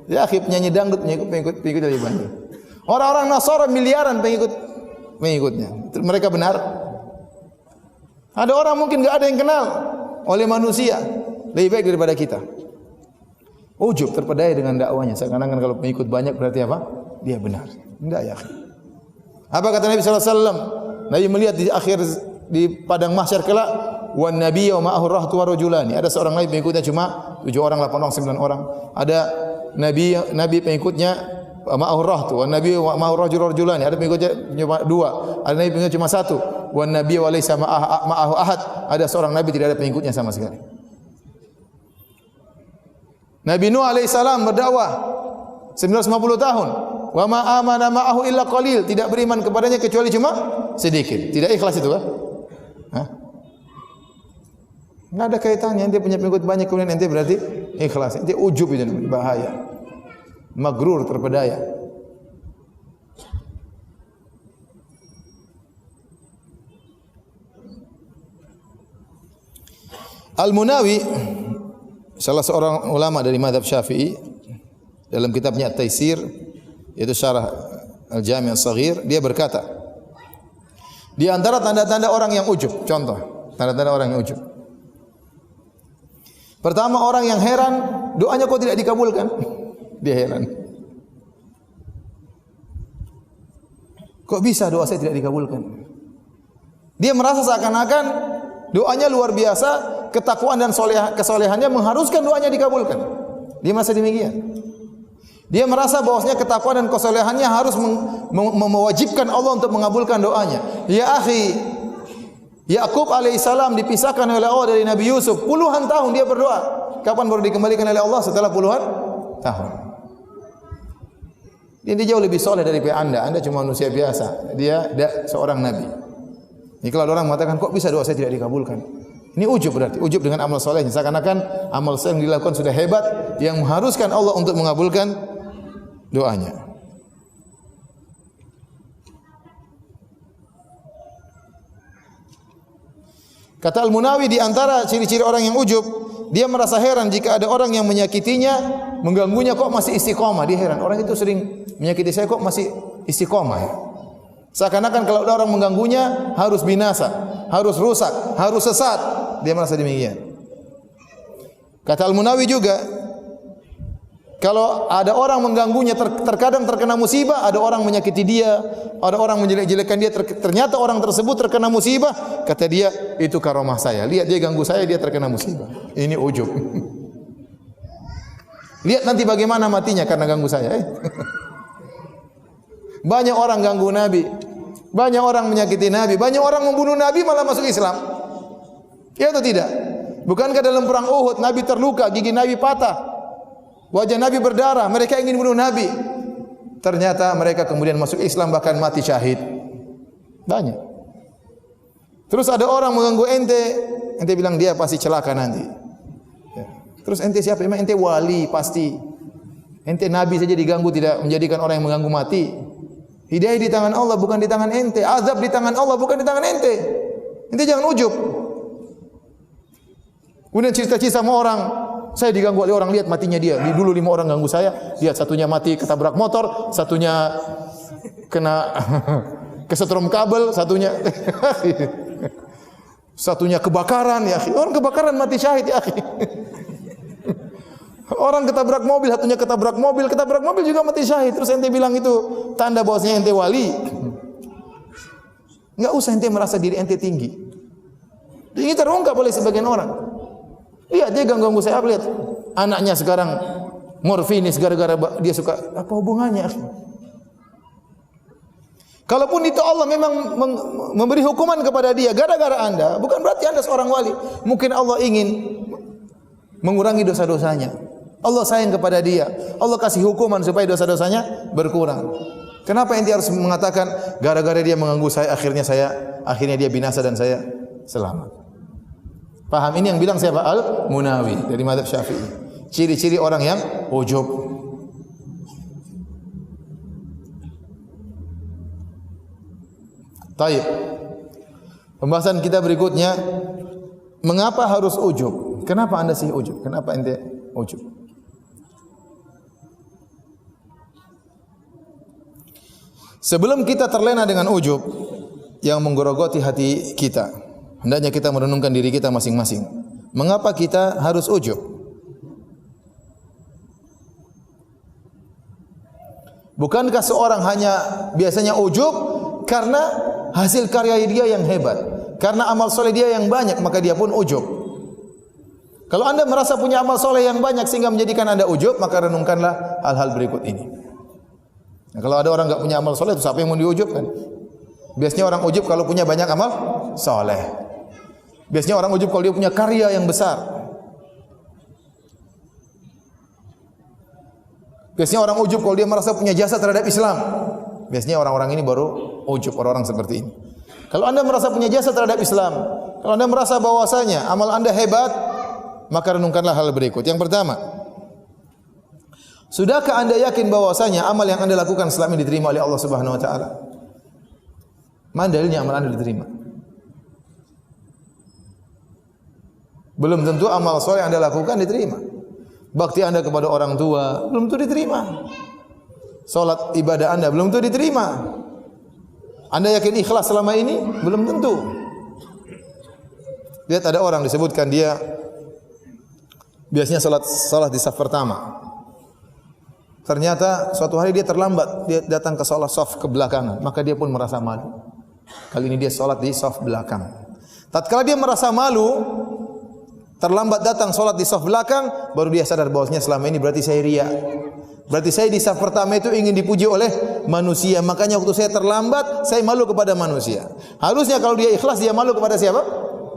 Ya akhi, penyanyi dangdut pengikut lebih banyak. Orang-orang Nasara miliaran pengikutnya. Mereka benar? Ada orang mungkin enggak ada yang kenal oleh manusia lebih baik daripada kita. Ujub, terpedaya dengan dakwanya. Seakan-akan kalau pengikut banyak berarti apa? Dia benar. Enggak ya. Apa kata Nabi sallallahu alaihi wasallam? Nabi melihat di padang mahsyar kelak, wan nabiyyu ma'ahu rahtu wa rajulani. Ada seorang nabi pengikutnya cuma 7 orang, 8 orang, 9 orang. Ada nabi pengikutnya ma'ahu rahtu, wan nabiyyu ma'ahu rajulani. Ada pengikutnya cuma 2. Ada nabi pengikutnya cuma 1. Wan nabiyyu wa laysa ma'ahu ahad. Ada seorang nabi tidak ada pengikutnya sama sekali. Nabi Nuh alaihissalam berdakwah 950 tahun. Wa ma amana ma'ahu illa qalil. Tidak beriman kepadanya kecuali cuma sedikit. Tidak ikhlas itu kan? Hah? Enggak ada kaitannya. Ente punya pengikut banyak kemudian ente berarti ikhlas. Ente ujub itu bahaya. Magrur, terpedaya. Al-Munawi, salah seorang ulama dari mazhab Syafi'i, dalam kitabnya At-Taisir, yaitu syarah Al-Jami' As-Saghir, dia berkata, di antara tanda-tanda orang yang ujub, contoh, tanda-tanda orang yang ujub. Pertama, orang yang heran, doanya kok tidak dikabulkan? Dia heran. Kok bisa doa saya tidak dikabulkan? Dia merasa seakan-akan doanya luar biasa, ketakwaan dan kesolehannya mengharuskan doanya dikabulkan. Dia merasa demikian. Dia merasa bahwasanya ketakwaan dan kesolehannya harus mewajibkan Allah untuk mengabulkan doanya. Ya akhi, Yakub alaihissalam dipisahkan oleh Allah dari Nabi Yusuf. Puluhan tahun dia berdoa. Kapan baru dikembalikan oleh Allah? Setelah puluhan tahun. Dia jauh lebih soleh daripada anda. Anda cuma manusia biasa. Dia seorang Nabi. Ini kalau orang mengatakan, kok bisa doa saya tidak dikabulkan? Ini ujub berarti, ujub dengan amal solehnya. Seakan-akan amal soleh yang dilakukan sudah hebat, yang mengharuskan Allah untuk mengabulkan doanya. Kata Al-Munawi, di antara ciri-ciri orang yang ujub, dia merasa heran jika ada orang yang menyakitinya, mengganggunya kok masih istiqomah. Dia heran, orang itu sering menyakiti saya kok masih istiqomah ya. Seakan-akan kalau ada orang mengganggunya harus binasa, harus rusak, harus sesat. Dia merasa demikian. Kata Al-Munawi juga, kalau ada orang mengganggunya, terkadang terkena musibah, ada orang menyakiti dia, ada orang menjelek-jelekan dia, ternyata orang tersebut terkena musibah, kata dia, itu karomah saya. Lihat dia ganggu saya, dia terkena musibah. Ini ujub. Lihat nanti bagaimana matinya karena ganggu saya. Banyak orang ganggu Nabi, banyak orang menyakiti Nabi, banyak orang membunuh Nabi malah masuk Islam. Ya atau tidak? Bukankah dalam perang Uhud Nabi terluka, gigi Nabi patah, wajah Nabi berdarah, mereka ingin bunuh Nabi. Ternyata mereka kemudian masuk Islam, bahkan mati syahid. Banyak. Terus ada orang mengganggu ente, ente bilang dia pasti celaka nanti. Ya. Terus ente siapa? Emang ente wali pasti. Ente Nabi saja diganggu, tidak menjadikan orang yang mengganggu mati. Hidayah di tangan Allah, bukan di tangan ente. Azab di tangan Allah, bukan di tangan ente. Ente jangan ujub. Kemudian cerita-cerita sama orang, saya diganggu oleh orang, lihat matinya dia. Dulu 5 orang ganggu saya, lihat satunya mati ketabrak motor, satunya kena kesetrum kabel, satunya kebakaran ya. Orang kebakaran mati syahid ya. Orang ketabrak mobil, satunya ketabrak mobil juga mati syahid. Terus ente bilang itu tanda bahwasanya ente wali. Enggak usah ente merasa diri ente tinggi. Ini terungkap oleh sebagian orang. Lihat dia ganggu saya, lihat anaknya sekarang morfinis gara-gara dia suka, apa hubungannya? Kalaupun itu Allah memang memberi hukuman kepada dia gara-gara Anda, bukan berarti Anda seorang wali. Mungkin Allah ingin mengurangi dosa-dosanya. Allah sayang kepada dia. Allah kasih hukuman supaya dosa-dosanya berkurang. Kenapa ente harus mengatakan gara-gara dia mengganggu saya akhirnya dia binasa dan saya selamat? Paham? Ini yang bilang siapa? Al-Munawi dari mazhab Syafi'i. Ciri-ciri orang yang ujub. Taib. Pembahasan kita berikutnya, mengapa harus ujub? Kenapa Anda sih ujub? Kenapa ente ujub? Sebelum kita terlena dengan ujub yang menggerogoti hati kita, hendaknya kita merenungkan diri kita masing-masing. Mengapa kita harus ujub? Bukankah seorang hanya biasanya ujub karena hasil karya dia yang hebat, karena amal soleh dia yang banyak, maka dia pun ujub. Kalau Anda merasa punya amal soleh yang banyak sehingga menjadikan Anda ujub, maka renungkanlah hal-hal berikut ini. Nah, kalau ada orang enggak punya amal soleh, itu siapa yang mau diujubkan? Biasanya orang ujub kalau punya banyak amal soleh. Biasanya orang ujub kalau dia punya karya yang besar. Biasanya orang ujub kalau dia merasa punya jasa terhadap Islam. Biasanya orang-orang ini baru ujub, orang-orang seperti ini. Kalau Anda merasa punya jasa terhadap Islam, kalau Anda merasa bahwasanya amal Anda hebat, maka renungkanlah hal berikut. Yang pertama, sudahkah Anda yakin bahwasanya amal yang Anda lakukan selama ini diterima oleh Allah Subhanahu wa taala? Mana dalilnya amal Anda diterima? Belum tentu amal soleh yang Anda lakukan diterima. Bakti Anda kepada orang tua belum tentu diterima. Salat ibadah Anda belum tentu diterima. Anda yakin ikhlas selama ini? Belum tentu. Lihat ada orang disebutkan dia biasanya salat di saf pertama. Ternyata suatu hari dia terlambat, dia datang ke salat saf ke belakang, maka dia pun merasa malu. Kali ini dia salat di saf belakang. Tatkala dia merasa malu, terlambat datang salat di saf belakang, baru dia sadar bahwasanya selama ini berarti saya riya. Berarti saya di saf pertama itu ingin dipuji oleh manusia, makanya waktu saya terlambat, saya malu kepada manusia. Harusnya kalau dia ikhlas, dia malu kepada siapa?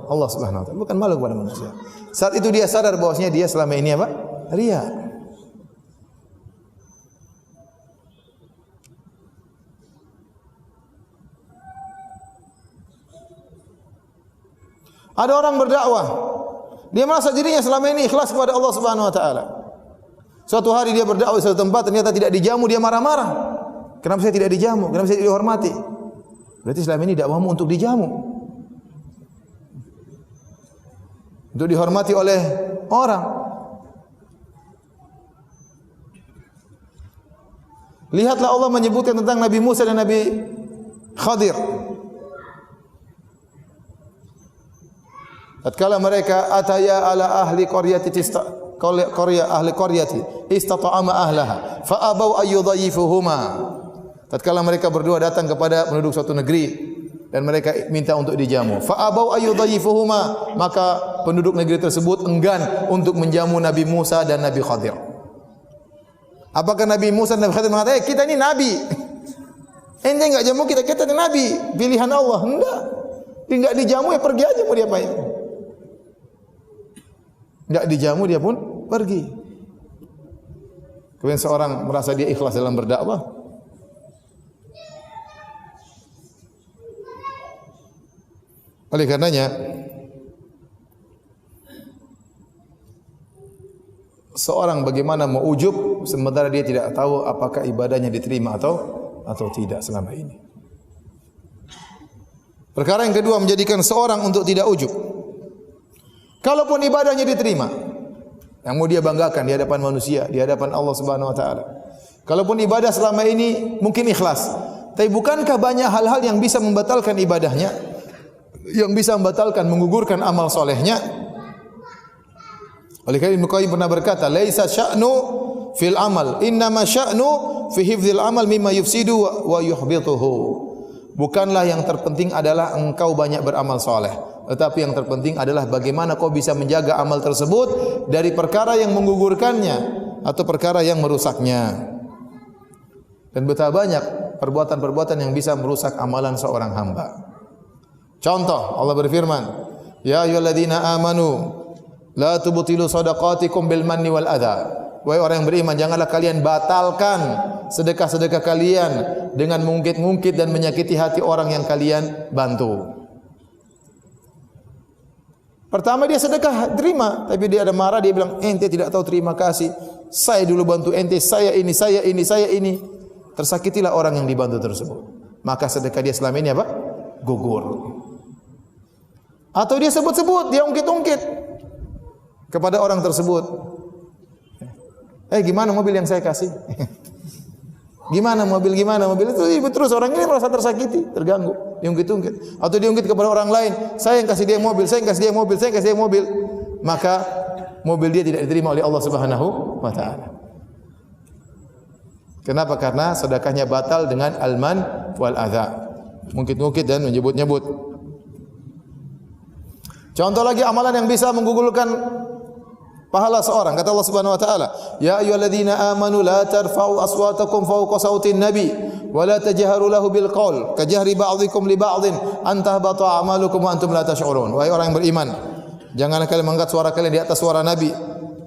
Allah Subhanahu wa taala, bukan malu kepada manusia. Saat itu dia sadar bahwasanya dia selama ini apa? Riya. Ada orang berdakwah, dia merasa dirinya selama ini ikhlas kepada Allah Subhanahu wa taala. Suatu hari dia berdakwah di suatu tempat, ternyata tidak dijamu, dia marah-marah. Kenapa saya tidak dijamu? Kenapa saya tidak dihormati? Berarti selama ini dakwahmu untuk dijamu, untuk dihormati oleh orang. Lihatlah Allah menyebutkan tentang Nabi Musa dan Nabi Khadir. Tatkala mereka ataya ala ahli qaryati ahli qaryati istata'ama ahlaha fa abau ayyudhayifuhuma. Tatkala mereka berdua datang kepada penduduk suatu negeri dan mereka minta untuk dijamu, fa abau ayyudhayifuhuma, maka penduduk negeri tersebut enggan untuk menjamu Nabi Musa dan Nabi Khadir. Apakah Nabi Musa dan Nabi Khadir mengatakan, kita ini nabi, ente enggak jamu kita, kita ini nabi, pilihan Allah? Enggak. Dia enggak dijamu, ya pergi aja, mau diapain? Enggak dijamu, dia pun pergi. Kemudian seorang merasa dia ikhlas dalam berdakwah, oleh karenanya seorang bagaimana mau ujub sementara dia tidak tahu apakah ibadahnya diterima atau tidak selama ini. Perkara yang kedua menjadikan seorang untuk tidak ujub. Kalaupun ibadahnya diterima, yang mau dia banggakan di hadapan manusia, di hadapan Allah Subhanahu wa taala. Kalaupun ibadah selama ini mungkin ikhlas, tapi bukankah banyak hal-hal yang bisa membatalkan ibadahnya? Yang bisa membatalkan, menggugurkan amal solehnya? Oleh karena Ibnu Qayyim pernah berkata, laisa sya'nu fil amal, innama sya'nu fi hifdzil amal mimma yufsidu wa yuhbituhu. Bukanlah yang terpenting adalah engkau banyak beramal soleh, tetapi yang terpenting adalah bagaimana kau bisa menjaga amal tersebut dari perkara yang menggugurkannya atau perkara yang merusaknya. Dan betapa banyak perbuatan-perbuatan yang bisa merusak amalan seorang hamba. Contoh, Allah berfirman, ya ayyuhalladzina amanu la tubtilu shadaqatikum bil manni wal adha. Wahai orang yang beriman, janganlah kalian batalkan sedekah-sedekah kalian dengan mengungkit-ungkit dan menyakiti hati orang yang kalian bantu. Pertama dia sedekah, terima, tapi dia ada marah, dia bilang, ente tidak tahu terima kasih. Saya dulu bantu ente, saya ini, saya ini, saya ini. Tersakitilah orang yang dibantu tersebut. Maka sedekah dia selama ini apa? Gugur. Atau dia sebut-sebut, dia ungkit-ungkit kepada orang tersebut. Gimana mobil yang saya kasih? Gimana mobil itu terus orang ini merasa tersakiti, terganggu, diungkit-ungkit. Atau diungkit kepada orang lain, saya yang kasih dia mobil, saya yang kasih dia mobil, saya yang kasih dia mobil. Maka mobil dia tidak diterima oleh Allah Subhanahu wa taala. Kenapa? Karena sedekahnya batal dengan alman wal adza. Mungkit-ungkit dan menyebut-nyebut. Contoh lagi amalan yang bisa menggugurkan pahala seorang, kata Allah Subhanahu wa taala, ya ayyuhalladzina amanu la tarfa'u aswatakum fawqa sautin nabi wa la tajharu lahu bil qaul kajahri ba'dhikum li ba'dhin an tahbata a'malukum wa antum la tash'urun. Wahai orang yang beriman, janganlah kalian mengangkat suara kalian di atas suara nabi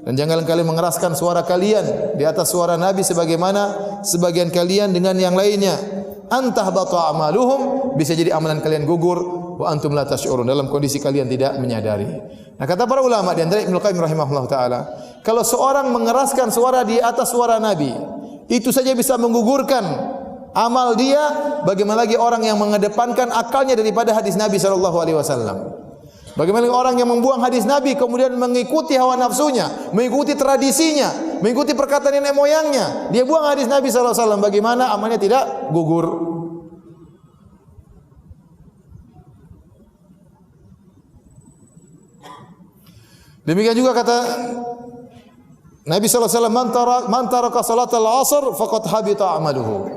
dan janganlah kalian mengeraskan suara kalian di atas suara nabi sebagaimana sebagian kalian dengan yang lainnya. An tahbata a'maluhum, bisa jadi amalan kalian gugur, wa antum la tash'urun, dalam kondisi kalian tidak menyadari. Nah, kata para ulama di antara Ibnu Qayyim rahimahullah taala, kalau seorang mengeraskan suara di atas suara Nabi, itu saja bisa menggugurkan amal dia, bagaimana lagi orang yang mengedepankan akalnya daripada hadis Nabi sallallahu alaihi wasallam. Bagaimana orang yang membuang hadis Nabi kemudian mengikuti hawa nafsunya, mengikuti tradisinya, mengikuti perkataan nenek moyangnya, dia buang hadis Nabi sallallahu alaihi wasallam, bagaimana amalnya tidak gugur? Demikian juga kata Nabi sallallahu alaihi wasallam, man taraka salatal asr faqad habita amaluhu.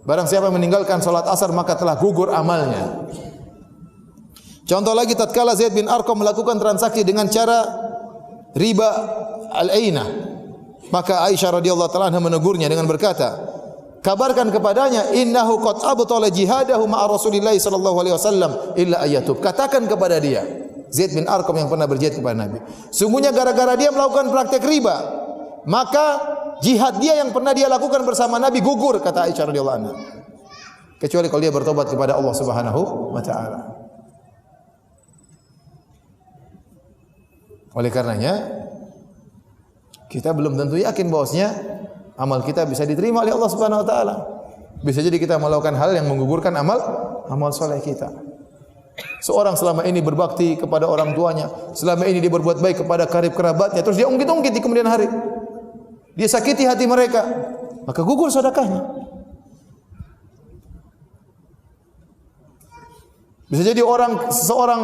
Barang siapa meninggalkan salat asar maka telah gugur amalnya. Contoh lagi, tatkala Zaid bin Arqam melakukan transaksi dengan cara riba al-ainah, maka Aisyah radhiyallahu taala anha menegurnya dengan berkata, kabarkan kepadanya, innahu qad abtala jihadahu ma'a Rasulillah sallallahu alaihi wasallam illa ayatub. Katakan kepada dia, Zaid bin Arqam yang pernah berjihad kepada Nabi, sungguhnya gara-gara dia melakukan praktek riba, maka jihad dia yang pernah dia lakukan bersama Nabi gugur, kata Aisyah radhiyallahu anha. Kecuali kalau dia bertobat kepada Allah Subhanahu wa taala. Oleh karenanya kita belum tentu yakin bahwasanya amal kita bisa diterima oleh Allah Subhanahu wa taala. Bisa jadi kita melakukan hal yang menggugurkan amal soleh kita. Seorang selama ini berbakti kepada orang tuanya, selama ini dia berbuat baik kepada karib kerabatnya, terus dia ungkit-ungkit di kemudian hari. Dia sakiti hati mereka, maka gugur sedekahnya. Bisa jadi seseorang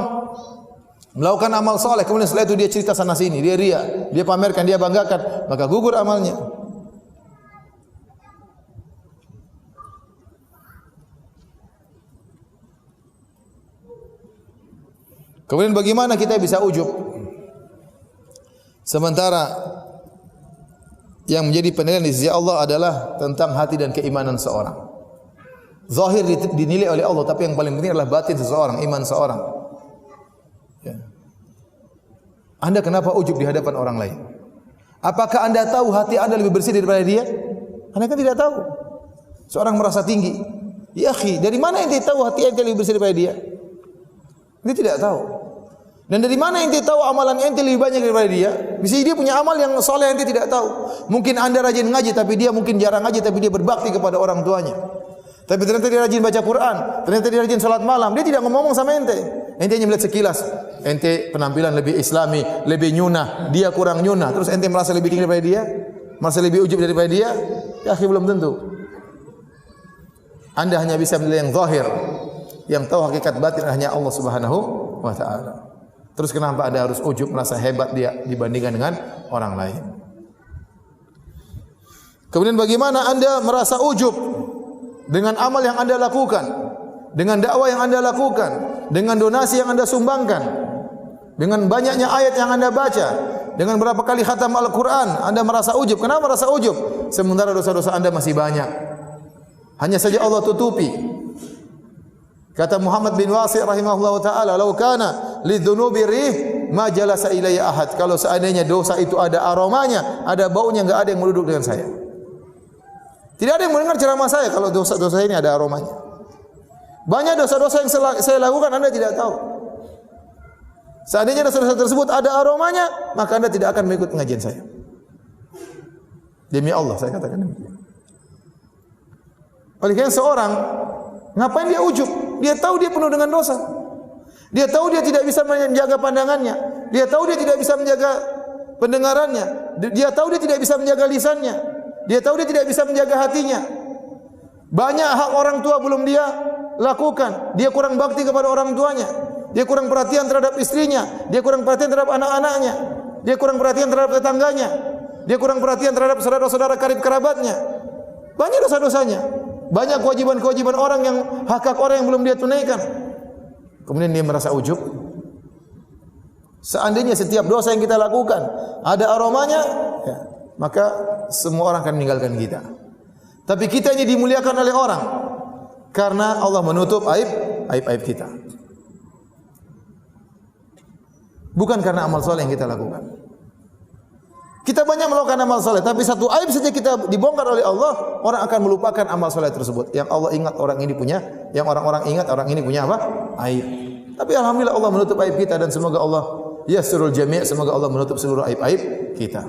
melakukan amal soleh, kemudian setelah itu dia cerita sana sini, dia ria, dia pamerkan, dia banggakan, maka gugur amalnya. Kemudian bagaimana kita bisa ujub? Sementara yang menjadi penilaian di sisi Allah adalah tentang hati dan keimanan seorang. Zahir dinilai oleh Allah, tapi yang paling penting adalah batin seseorang, iman seorang. Ya. Anda kenapa ujub di hadapan orang lain? Apakah Anda tahu hati Anda lebih bersih daripada dia? Anda kan tidak tahu. Seorang merasa tinggi. Ya akhi, dari mana ente tahu hati ente lebih bersih daripada dia? Dia tidak tahu. Dan dari mana ente tahu amalan ente lebih banyak daripada dia? Bisa dia punya amal yang soleh ente tidak tahu. Mungkin Anda rajin ngaji, tapi dia mungkin jarang ngaji, tapi dia berbakti kepada orang tuanya. Tapi ternyata dia rajin baca Quran, ternyata dia rajin salat malam. Dia tidak ngomong sama ente. Ente hanya melihat sekilas. Ente penampilan lebih islami, lebih nyunah, dia kurang nyunah. Terus ente merasa lebih tinggi daripada dia? Merasa lebih ujub daripada dia? Ya akhi, belum tentu. Anda hanya bisa menilai yang zahir. Yang tahu hakikat batin hanya Allah Subhanahu wa taala. Terus kenapa Anda harus ujub merasa hebat dia dibandingkan dengan orang lain? Kemudian bagaimana Anda merasa ujub dengan amal yang Anda lakukan, dengan dakwah yang Anda lakukan, dengan donasi yang Anda sumbangkan, dengan banyaknya ayat yang Anda baca, dengan berapa kali khatam Al-Quran, Anda merasa ujub. Kenapa merasa ujub? Sementara dosa-dosa Anda masih banyak. Hanya saja Allah tutupi. Kata Muhammad bin Wasi' rahimahullah ta'ala, "Lau kana lidzunubi rih ma jalasa ilayya ahad." Kalau seandainya dosa itu ada aromanya, ada baunya, enggak ada yang mau duduk dengan saya. Tidak ada yang mendengar ceramah saya kalau dosa-dosa ini ada aromanya. Banyak dosa-dosa yang saya lakukan Anda tidak tahu. Seandainya dosa-dosa tersebut ada aromanya, maka Anda tidak akan mengikut pengajian saya. Demi Allah saya katakan demikian. Oleh karena seorang ngapain dia ujub? Dia tahu dia penuh dengan dosa. Dia tahu dia tidak bisa menjaga pandangannya. Dia tahu dia tidak bisa menjaga pendengarannya. Dia tahu dia tidak bisa menjaga lisannya. Dia tahu dia tidak bisa menjaga hatinya. Banyak hak orang tua belum dia lakukan. Dia kurang bakti kepada orang tuanya. Dia kurang perhatian terhadap istrinya. Dia kurang perhatian terhadap anak-anaknya. Dia kurang perhatian terhadap tetangganya. Dia kurang perhatian terhadap saudara-saudara karib kerabatnya. Banyak dosa-dosanya. Banyak kewajiban-kewajiban orang yang hak-hak orang yang belum dia tunaikan. Kemudian dia merasa ujub. Seandainya setiap dosa yang kita lakukan ada aromanya, ya, maka semua orang akan meninggalkan kita. Tapi kita ini dimuliakan oleh orang karena Allah menutup aib kita. Bukan karena amal soleh yang kita lakukan. Kita banyak melakukan amal soleh, tapi satu aib saja kita dibongkar oleh Allah, orang akan melupakan amal soleh tersebut. Yang Allah ingat orang ini punya, yang orang-orang ingat orang ini punya apa? Aib. Tapi alhamdulillah Allah menutup aib kita dan semoga Allah yasrul jami', semoga Allah menutup seluruh aib-aib kita.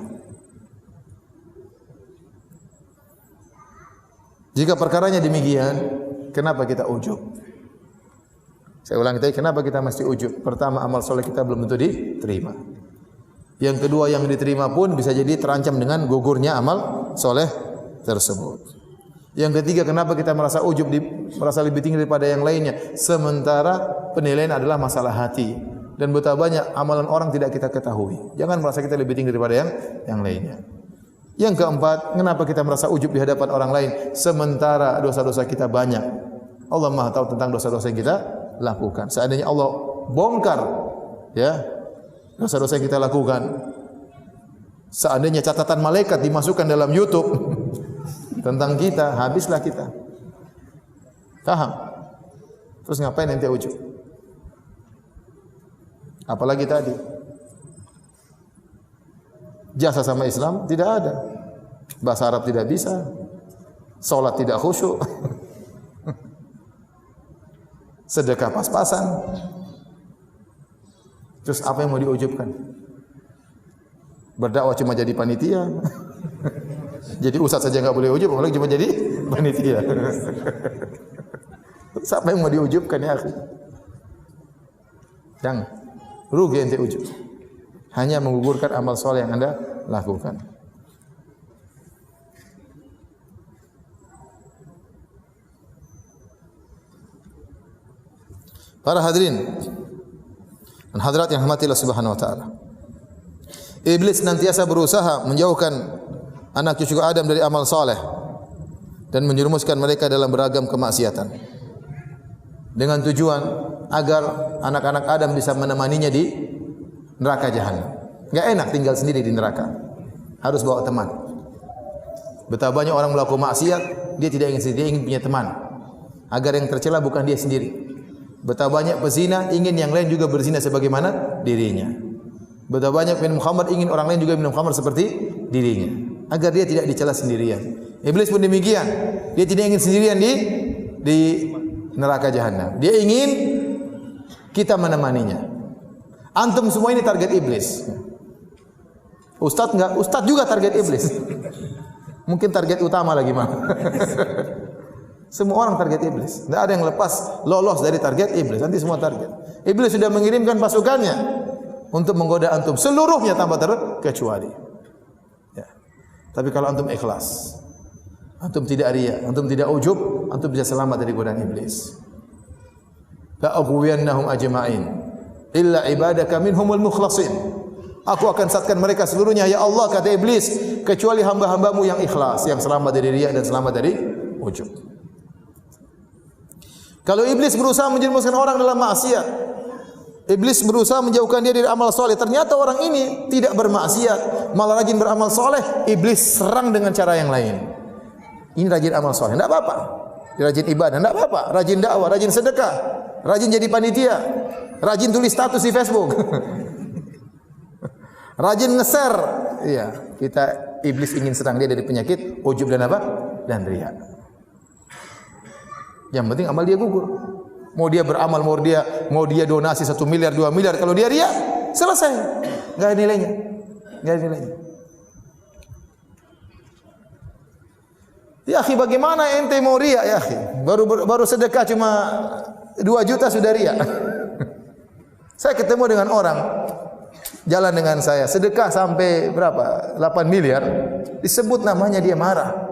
Jika perkaranya demikian, kenapa kita ujub? Saya ulangi tadi, kenapa kita mesti ujub? Pertama, amal soleh kita belum tentu diterima. Yang kedua, yang diterima pun bisa jadi terancam dengan gugurnya amal soleh tersebut. Yang ketiga, kenapa kita merasa ujub, merasa lebih tinggi daripada yang lainnya? Sementara penilaian adalah masalah hati. Dan betapa banyak amalan orang tidak kita ketahui. Jangan merasa kita lebih tinggi daripada yang lainnya. Yang keempat, kenapa kita merasa ujub di hadapan orang lain? Sementara dosa-dosa kita banyak. Allah Maha tahu tentang dosa-dosa yang kita lakukan. Seandainya Allah bongkar, ya, dosa-dosa yang kita lakukan. Seandainya catatan malaikat dimasukkan dalam YouTube tentang kita, habislah kita. Paham? Terus ngapain ente ujub? Apalagi tadi jasa sama Islam tidak ada. Bahasa Arab tidak bisa. Salat tidak khusyuk. Sedekah pas-pasan. Terus apa yang mau diujubkan? Berdakwah cuma jadi panitia. Jadi ustaz saja enggak boleh ujub, apalagi cuma jadi panitia. Siapa yang mau diujubkan ya akhi? Jangan. Rugi ente ujub. Hanya menggugurkan amal soleh yang Anda lakukan. Para hadirin dan hadirat yang rahmati Allah Subhanahu wa taala. Iblis senantiasa berusaha menjauhkan anak cucu Adam dari amal saleh dan menjerumuskan mereka dalam beragam kemaksiatan. Dengan tujuan agar anak-anak Adam bisa menemaninya di neraka jahanam. Enggak enak tinggal sendiri di neraka. Harus bawa teman. Betapa banyak orang melakukan maksiat, dia tidak ingin sendiri, dia ingin punya teman. Agar yang tercela bukan dia sendiri. Betapa banyak pezina ingin yang lain juga berzina sebagaimana dirinya. Betapa banyak minum khamar ingin orang lain juga minum khamar seperti dirinya, agar dia tidak dicela sendirian. Iblis pun demikian. Dia tidak ingin sendirian di neraka jahanam. Dia ingin kita menemaninya. Antum semua ini target iblis. Ustaz enggak? Ustaz juga target iblis. Mungkin target utama lagi mah. Semua orang target iblis. Tidak ada yang lepas lolos dari target iblis. Nanti semua target. Iblis sudah mengirimkan pasukannya untuk menggoda antum. Seluruhnya tanpa terkecuali. Ya. Tapi kalau antum ikhlas, antum tidak riya, antum tidak ujub, antum bisa selamat dari godaan iblis. La'aghwiyannahum ajma'in illa ibadaka minhumul mukhlasin. Aku akan sesatkan mereka seluruhnya ya Allah, kata iblis, kecuali hamba-hambamu yang ikhlas, yang selamat dari riya dan selamat dari ujub. Kalau iblis berusaha menjerumuskan orang dalam maksiat, iblis berusaha menjauhkan dia dari amal soleh. Ternyata orang ini tidak bermaksiat, malah rajin beramal soleh. Iblis serang dengan cara yang lain. Ini rajin amal soleh, tidak apa-apa. Rajin ibadah, tidak apa-apa. Rajin dakwah, rajin sedekah, rajin jadi panitia, rajin tulis status di Facebook, rajin nge-share. Iya, iblis ingin serang dia dari penyakit ujub dan apa? Dan riya. Yang penting amal dia gugur. Mau dia beramal, mau dia donasi 1 miliar, 2 miliar, kalau dia riya, selesai. Enggak ada nilainya. Enggak ada nilainya. Ya akhi, bagaimana ente mau riya ya akhi? Baru sedekah cuma 2 juta sudah riya. Saya ketemu dengan orang jalan dengan saya, sedekah sampai berapa? 8 miliar, disebut namanya dia marah.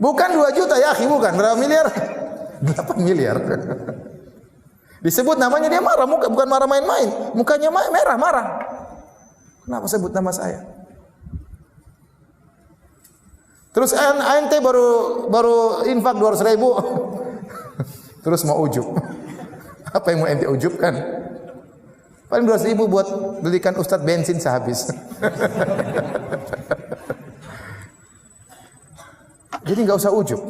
Bukan 2 juta ya akhi, bukan. Berapa miliar? 8 miliar. Disebut namanya dia marah, bukan marah main-main. Mukanya merah, marah. Kenapa sebut nama saya? Terus ente baru infak 200 ribu. Terus mau ujub. Apa yang mau ente ujubkan? Paling 200 ribu buat belikan ustadz bensin sehabis. Jadi enggak usah ujub.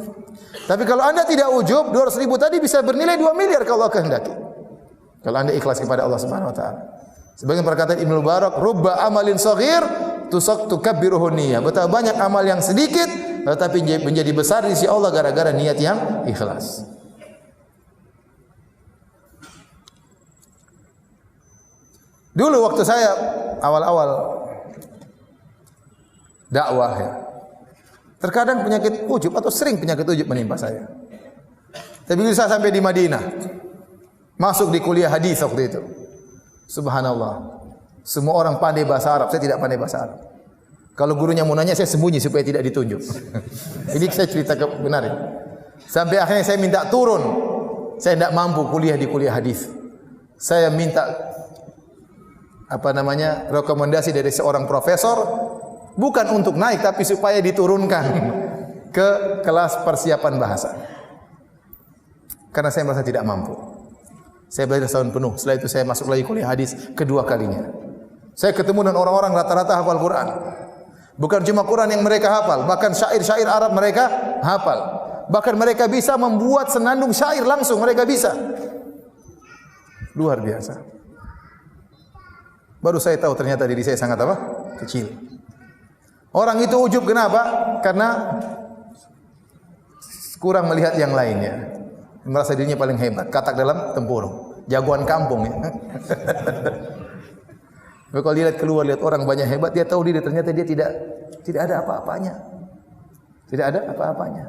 Tapi kalau anda tidak ujub, 200 ribu tadi bisa bernilai 2 miliar kalau Allah kehendaki. Kalau anda ikhlas kepada Allah Subhanahu wa taala. Sebagian perkataan Ibnu Mubarak, rubba amalin shaghir tukabbiruhu niyyah. Betapa banyak amal yang sedikit tetapi menjadi besar di sisi Allah gara-gara niat yang ikhlas. Dulu waktu saya awal-awal dakwah ya, terkadang penyakit ujub atau sering penyakit ujub menimpa saya. Tapi bila saya sampai di Madinah, masuk di kuliah hadis waktu itu, subhanallah, semua orang pandai bahasa Arab, saya tidak pandai bahasa Arab. Kalau gurunya mau nanya, saya sembunyi supaya tidak ditunjuk. Ini saya cerita benar ya. Sampai akhirnya saya minta turun, saya tidak mampu kuliah di kuliah hadis. Saya minta rekomendasi dari seorang profesor, bukan untuk naik tapi supaya diturunkan ke kelas persiapan bahasa. Karena saya merasa tidak mampu. Saya belajar setahun penuh. Setelah itu saya masuk lagi kuliah hadis kedua kalinya. Saya ketemu dengan orang-orang rata-rata hafal Quran. Bukan cuma Quran yang mereka hafal, bahkan syair-syair Arab mereka hafal. Bahkan mereka bisa membuat senandung syair langsung, mereka bisa. Luar biasa. Baru saya tahu ternyata diri saya sangat apa? Kecil. Orang itu ujub kenapa? Karena kurang melihat yang lainnya. Merasa dirinya paling hebat, katak dalam tempurung, jagoan kampung ya. Kalau dia lihat keluar, lihat orang banyak hebat, dia tahu ternyata dia tidak ada apa-apanya. Tidak ada apa-apanya.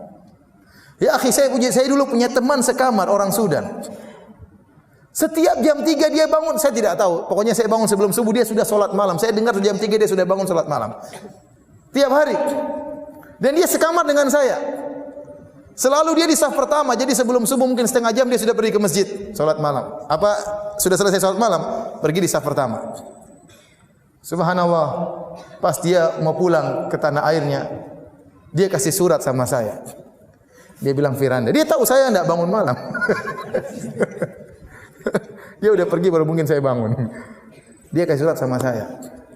Ya akhi, saya dulu punya teman sekamar orang Sudan. Setiap jam 3 dia bangun, saya tidak tahu. Pokoknya saya bangun sebelum subuh, dia sudah sholat malam. Saya dengar jam 3 dia sudah bangun sholat malam. Tiap hari. Dan dia sekamar dengan saya. Selalu dia di saf pertama. Jadi sebelum subuh mungkin setengah jam dia sudah pergi ke masjid sholat malam. Apa sudah selesai sholat malam? Pergi di saf pertama. Subhanallah. Pas dia mau pulang ke tanah airnya, dia kasih surat sama saya. Dia bilang Firanda. Dia tahu saya tidak bangun malam. Dia udah pergi baru mungkin saya bangun. Dia kasih surat sama saya.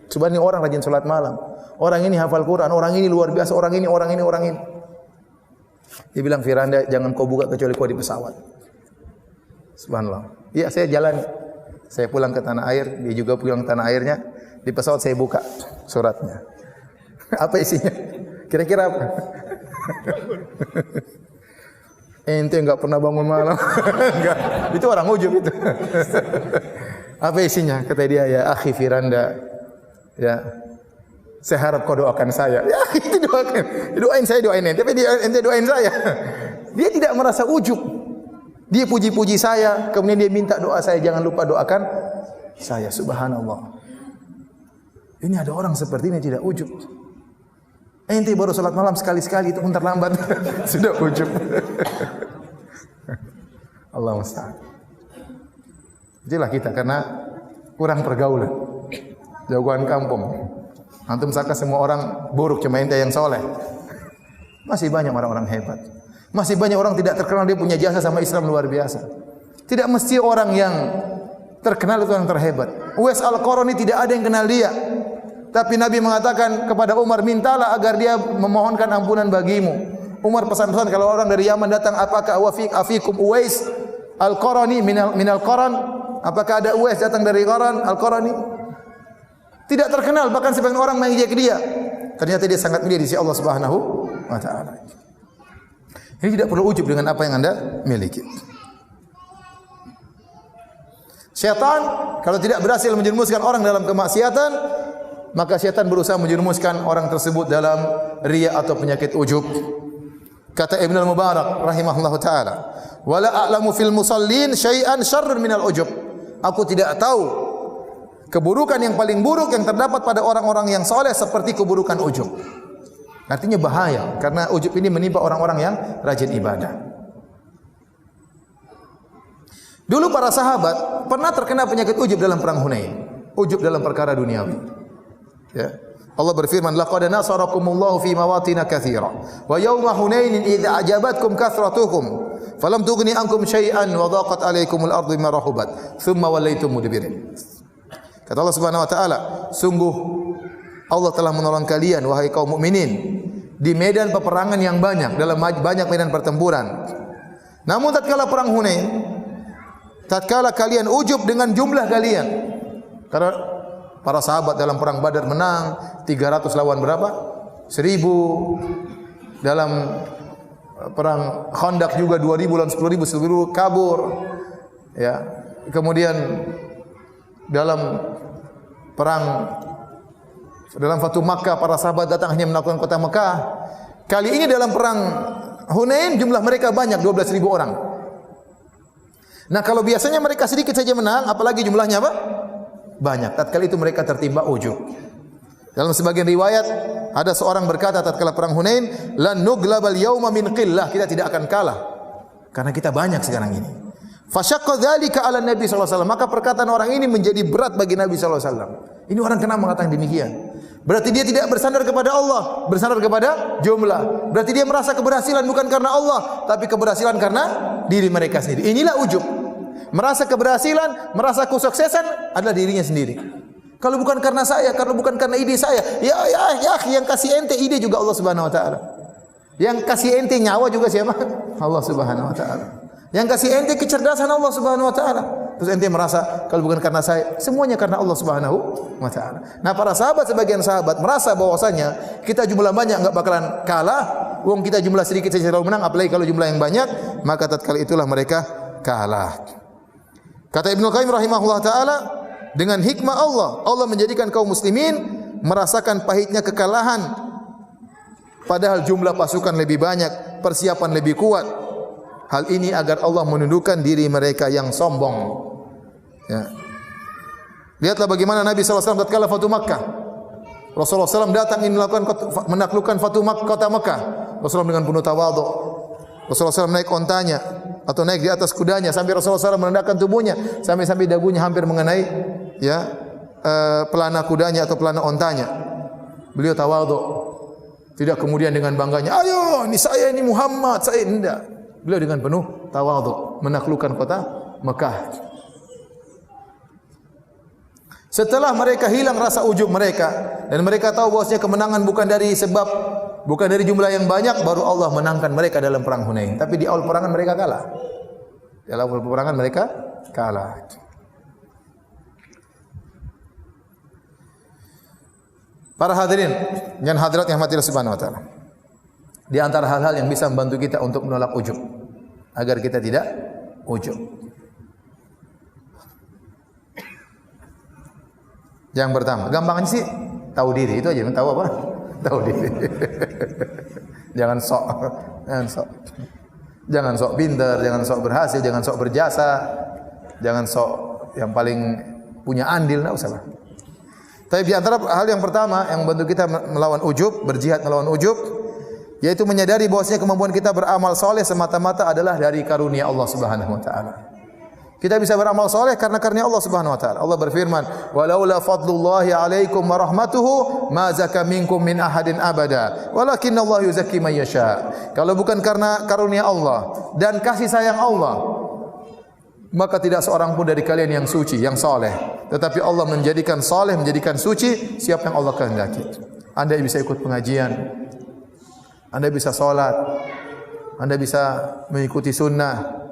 Coba ini orang rajin sholat malam. Orang ini hafal Quran. Orang ini luar biasa. Orang ini. Dia bilang Firanda, jangan kau buka kecuali kau di pesawat. Subhanallah. Iya, saya jalan. Saya pulang ke tanah air. Dia juga pulang ke tanah airnya. Di pesawat saya buka suratnya. Apa isinya? Kira-kira apa? Ente enggak pernah bangun malam. Enggak. Itu orang ujub itu. Apa isinya? Kata dia, ya akhi Firanda. Ya. Saya harap kau doakan saya. Ya, itu doakan. Doain saya, doain ente. Tapi ente doain saya. Dia tidak merasa ujub. Dia puji-puji saya, kemudian dia minta doa saya, jangan lupa doakan saya. Subhanallah. Ini ada orang seperti ini tidak ujub. Ente baru salat malam sekali-sekali itu pun terlambat. Sudah ujub. Allah musta'an. Itulah kita karena kurang pergaulan. Jagoan kampung. Antum sangka semua orang buruk, cuma ente yang soleh. Masih banyak orang-orang hebat. Masih banyak orang tidak terkenal dia punya jasa sama Islam luar biasa. Tidak mesti orang yang terkenal itu yang terhebat. Uwais Al-Qarani tidak ada yang kenal dia. Tapi Nabi mengatakan kepada Umar, mintalah agar dia memohonkan ampunan bagimu. Umar pesan-pesan kalau orang dari Yaman datang, apakah afikum Uwais Al-Qarani minal Qaran? Apakah ada Uwais datang dari Qaran Al-Qarani? Tidak terkenal, bahkan sebagian orang mengejek dia. Ternyata dia sangat mulia di sisi Allah Subhanahu wa taala. Ini tidak perlu ujub dengan apa yang Anda miliki. Syaitan kalau tidak berhasil menjerumuskan orang dalam kemaksiatan, maka syaitan berusaha menjerumuskan orang tersebut dalam riya atau penyakit ujub. Kata Ibnu Al-Mubarak rahimahullahu taala, "Wala a'lamu fil musallin syai'an syarrun minal ujub." Aku tidak tahu keburukan yang paling buruk yang terdapat pada orang-orang yang saleh seperti keburukan ujub. Artinya bahaya karena ujub ini menimpa orang-orang yang rajin ibadah. Dulu para sahabat pernah terkena penyakit ujub dalam perang Hunain. Ujub dalam perkara duniawi. Ya. Allah berfirman, "Laqad nasarakumullahu fi mawatin katsira wa yawma Hunainin idza ajabatkum kathratukum falam tughni ankum syai'an wa dhaqat 'alaikumul ardu bima rahubat thumma wallaytum mudbirin." Kata Allah Subhanahu wa taala, sungguh Allah telah menolong kalian wahai kaum mukminin di medan peperangan yang banyak, dalam banyak medan pertempuran. Namun tatkala perang Hunain, tatkala kalian ujub dengan jumlah kalian. Karena para sahabat dalam perang Badar menang 300 lawan berapa? 1000. Dalam perang Khandaq juga 2000 lawan 10.000, seluruh kabur. Ya. Kemudian dalam perang dalam Fatu Makkah para sahabat datang hanya menaklukkan kota Mekah. Kali ini dalam perang Hunain jumlah mereka banyak 12.000 orang. Nah, kalau biasanya mereka sedikit saja menang, apalagi jumlahnya apa? Banyak. Tatkala itu mereka tertimpa ujub. Dalam sebagian riwayat ada seorang berkata tatkala perang Hunain, "Lan nuglabal yauma min qillah." Kita tidak akan kalah karena kita banyak sekarang ini. Fasyaqqa dzalika 'ala Nabi sallallahu alaihi wasallam. Maka perkataan orang ini menjadi berat bagi Nabi sallallahu alaihi wasallam. Ini orang kenapa mengatakan demikian? Berarti dia tidak bersandar kepada Allah, bersandar kepada jumlah. Berarti dia merasa keberhasilan bukan karena Allah, tapi keberhasilan karena diri mereka sendiri. Inilah ujub. Merasa keberhasilan, merasa kesuksesan adalah dirinya sendiri. Kalau bukan karena saya, kalau bukan karena ide saya, ya yang kasih ente ide juga Allah Subhanahu wa taala. Yang kasih ente nyawa juga siapa? Allah Subhanahu wa taala. Yang kasih ente kecerdasan Allah Subhanahu wa taala. Terus ente merasa kalau bukan karena saya, semuanya karena Allah Subhanahu wa taala. Nah, para sahabat, sebagian sahabat merasa bahwasanya kita jumlah banyak enggak bakalan kalah, wong kita jumlah sedikit saja selalu menang, apalagi kalau jumlah yang banyak, maka tatkala itulah mereka kalah. Kata Ibnu Qayyim rahimahullah taala, Dengan hikmah Allah, Allah menjadikan kaum muslimin merasakan pahitnya kekalahan. Padahal jumlah pasukan lebih banyak, persiapan lebih kuat. Hal ini agar Allah menundukkan diri mereka yang sombong. Ya. Lihatlah bagaimana Nabi SAW tatkala Fatu Makkah. Rasulullah SAW datang ingin menaklukkan Fatu Makkah, kota Makkah. Rasulullah dengan penuh tawadhu. Rasulullah SAW naik ontanya atau naik di atas kudanya sampai Rasulullah SAW merendahkan tubuhnya sampai dagunya hampir mengenai pelana kudanya atau pelana ontanya. Beliau tawadhu. Tidak kemudian dengan bangganya, ayo ini saya, ini Muhammad, saya tidak. Beliau dengan penuh tawadhu menaklukkan kota Mekah. Setelah mereka hilang rasa ujub mereka dan mereka tahu bahwasanya kemenangan bukan dari jumlah yang banyak, baru Allah menangkan mereka dalam perang Hunain. Tapi di awal peperangan mereka kalah. Di awal peperangan mereka kalah. Para hadirin dan hadirat yang mati Subhanahu wa taala. Di antara hal-hal yang bisa membantu kita untuk menolak ujub agar kita tidak ujub. Yang pertama, gampangnya sih tahu diri, itu aja. Tahu apa? Tahu diri. Jangan sok. Jangan sok pintar, jangan sok berhasil, jangan sok berjasa, jangan sok yang paling punya andil, enggak usah lah. Tapi di antara hal yang pertama yang membantu kita melawan ujub, berjihad melawan ujub, yaitu menyadari bahwasanya kemampuan kita beramal soleh semata-mata adalah dari karunia Allah Subhanahu wa taala. Kita bisa beramal soleh karena karunia Allah Subhanahu wa taala. Allah berfirman, "Walaula fadlullahi 'alaikum wa rahmatuhu ma zaka minkum min ahadin abada, walakinnallaha yuzakki man yasha." Kalau bukan karena karunia Allah dan kasih sayang Allah, maka tidak seorang pun dari kalian yang suci, yang soleh. Tetapi Allah menjadikan soleh, menjadikan suci siapa yang Allah kehendaki. Anda bisa ikut pengajian, Anda bisa salat, Anda bisa mengikuti sunnah.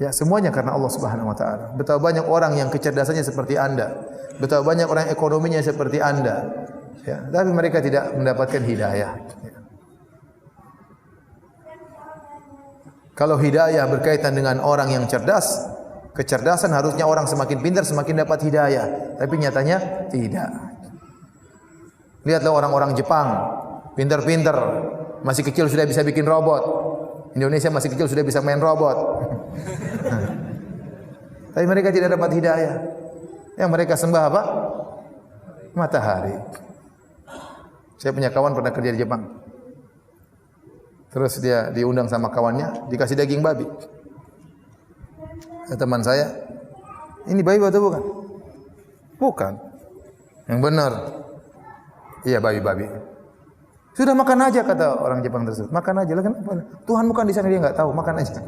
Ya, semuanya karena Allah Subhanahu wa taala. Betapa banyak orang yang kecerdasannya seperti Anda. Betapa banyak orang yang ekonominya seperti Anda. Ya, tapi mereka tidak mendapatkan hidayah. Ya. Kalau hidayah berkaitan dengan orang yang cerdas, kecerdasan harusnya orang semakin pintar semakin dapat hidayah. Tapi nyatanya tidak. Lihatlah orang-orang Jepang, pintar-pintar, masih kecil sudah bisa bikin robot. Indonesia masih kecil sudah bisa main robot. Tapi mereka tidak dapat hidayah. Yang mereka sembah apa? Matahari. Saya punya kawan pernah kerja di Jepang. Terus dia diundang sama kawannya, dikasih daging babi. Kata teman saya, ini babi atau bukan? Bukan. Yang benar. Iya babi-babi. Sudah makan aja kata orang Jepang tersebut. Makan aja lah, kenapa? Tuhan bukan di sana, dia enggak tahu, makan aja.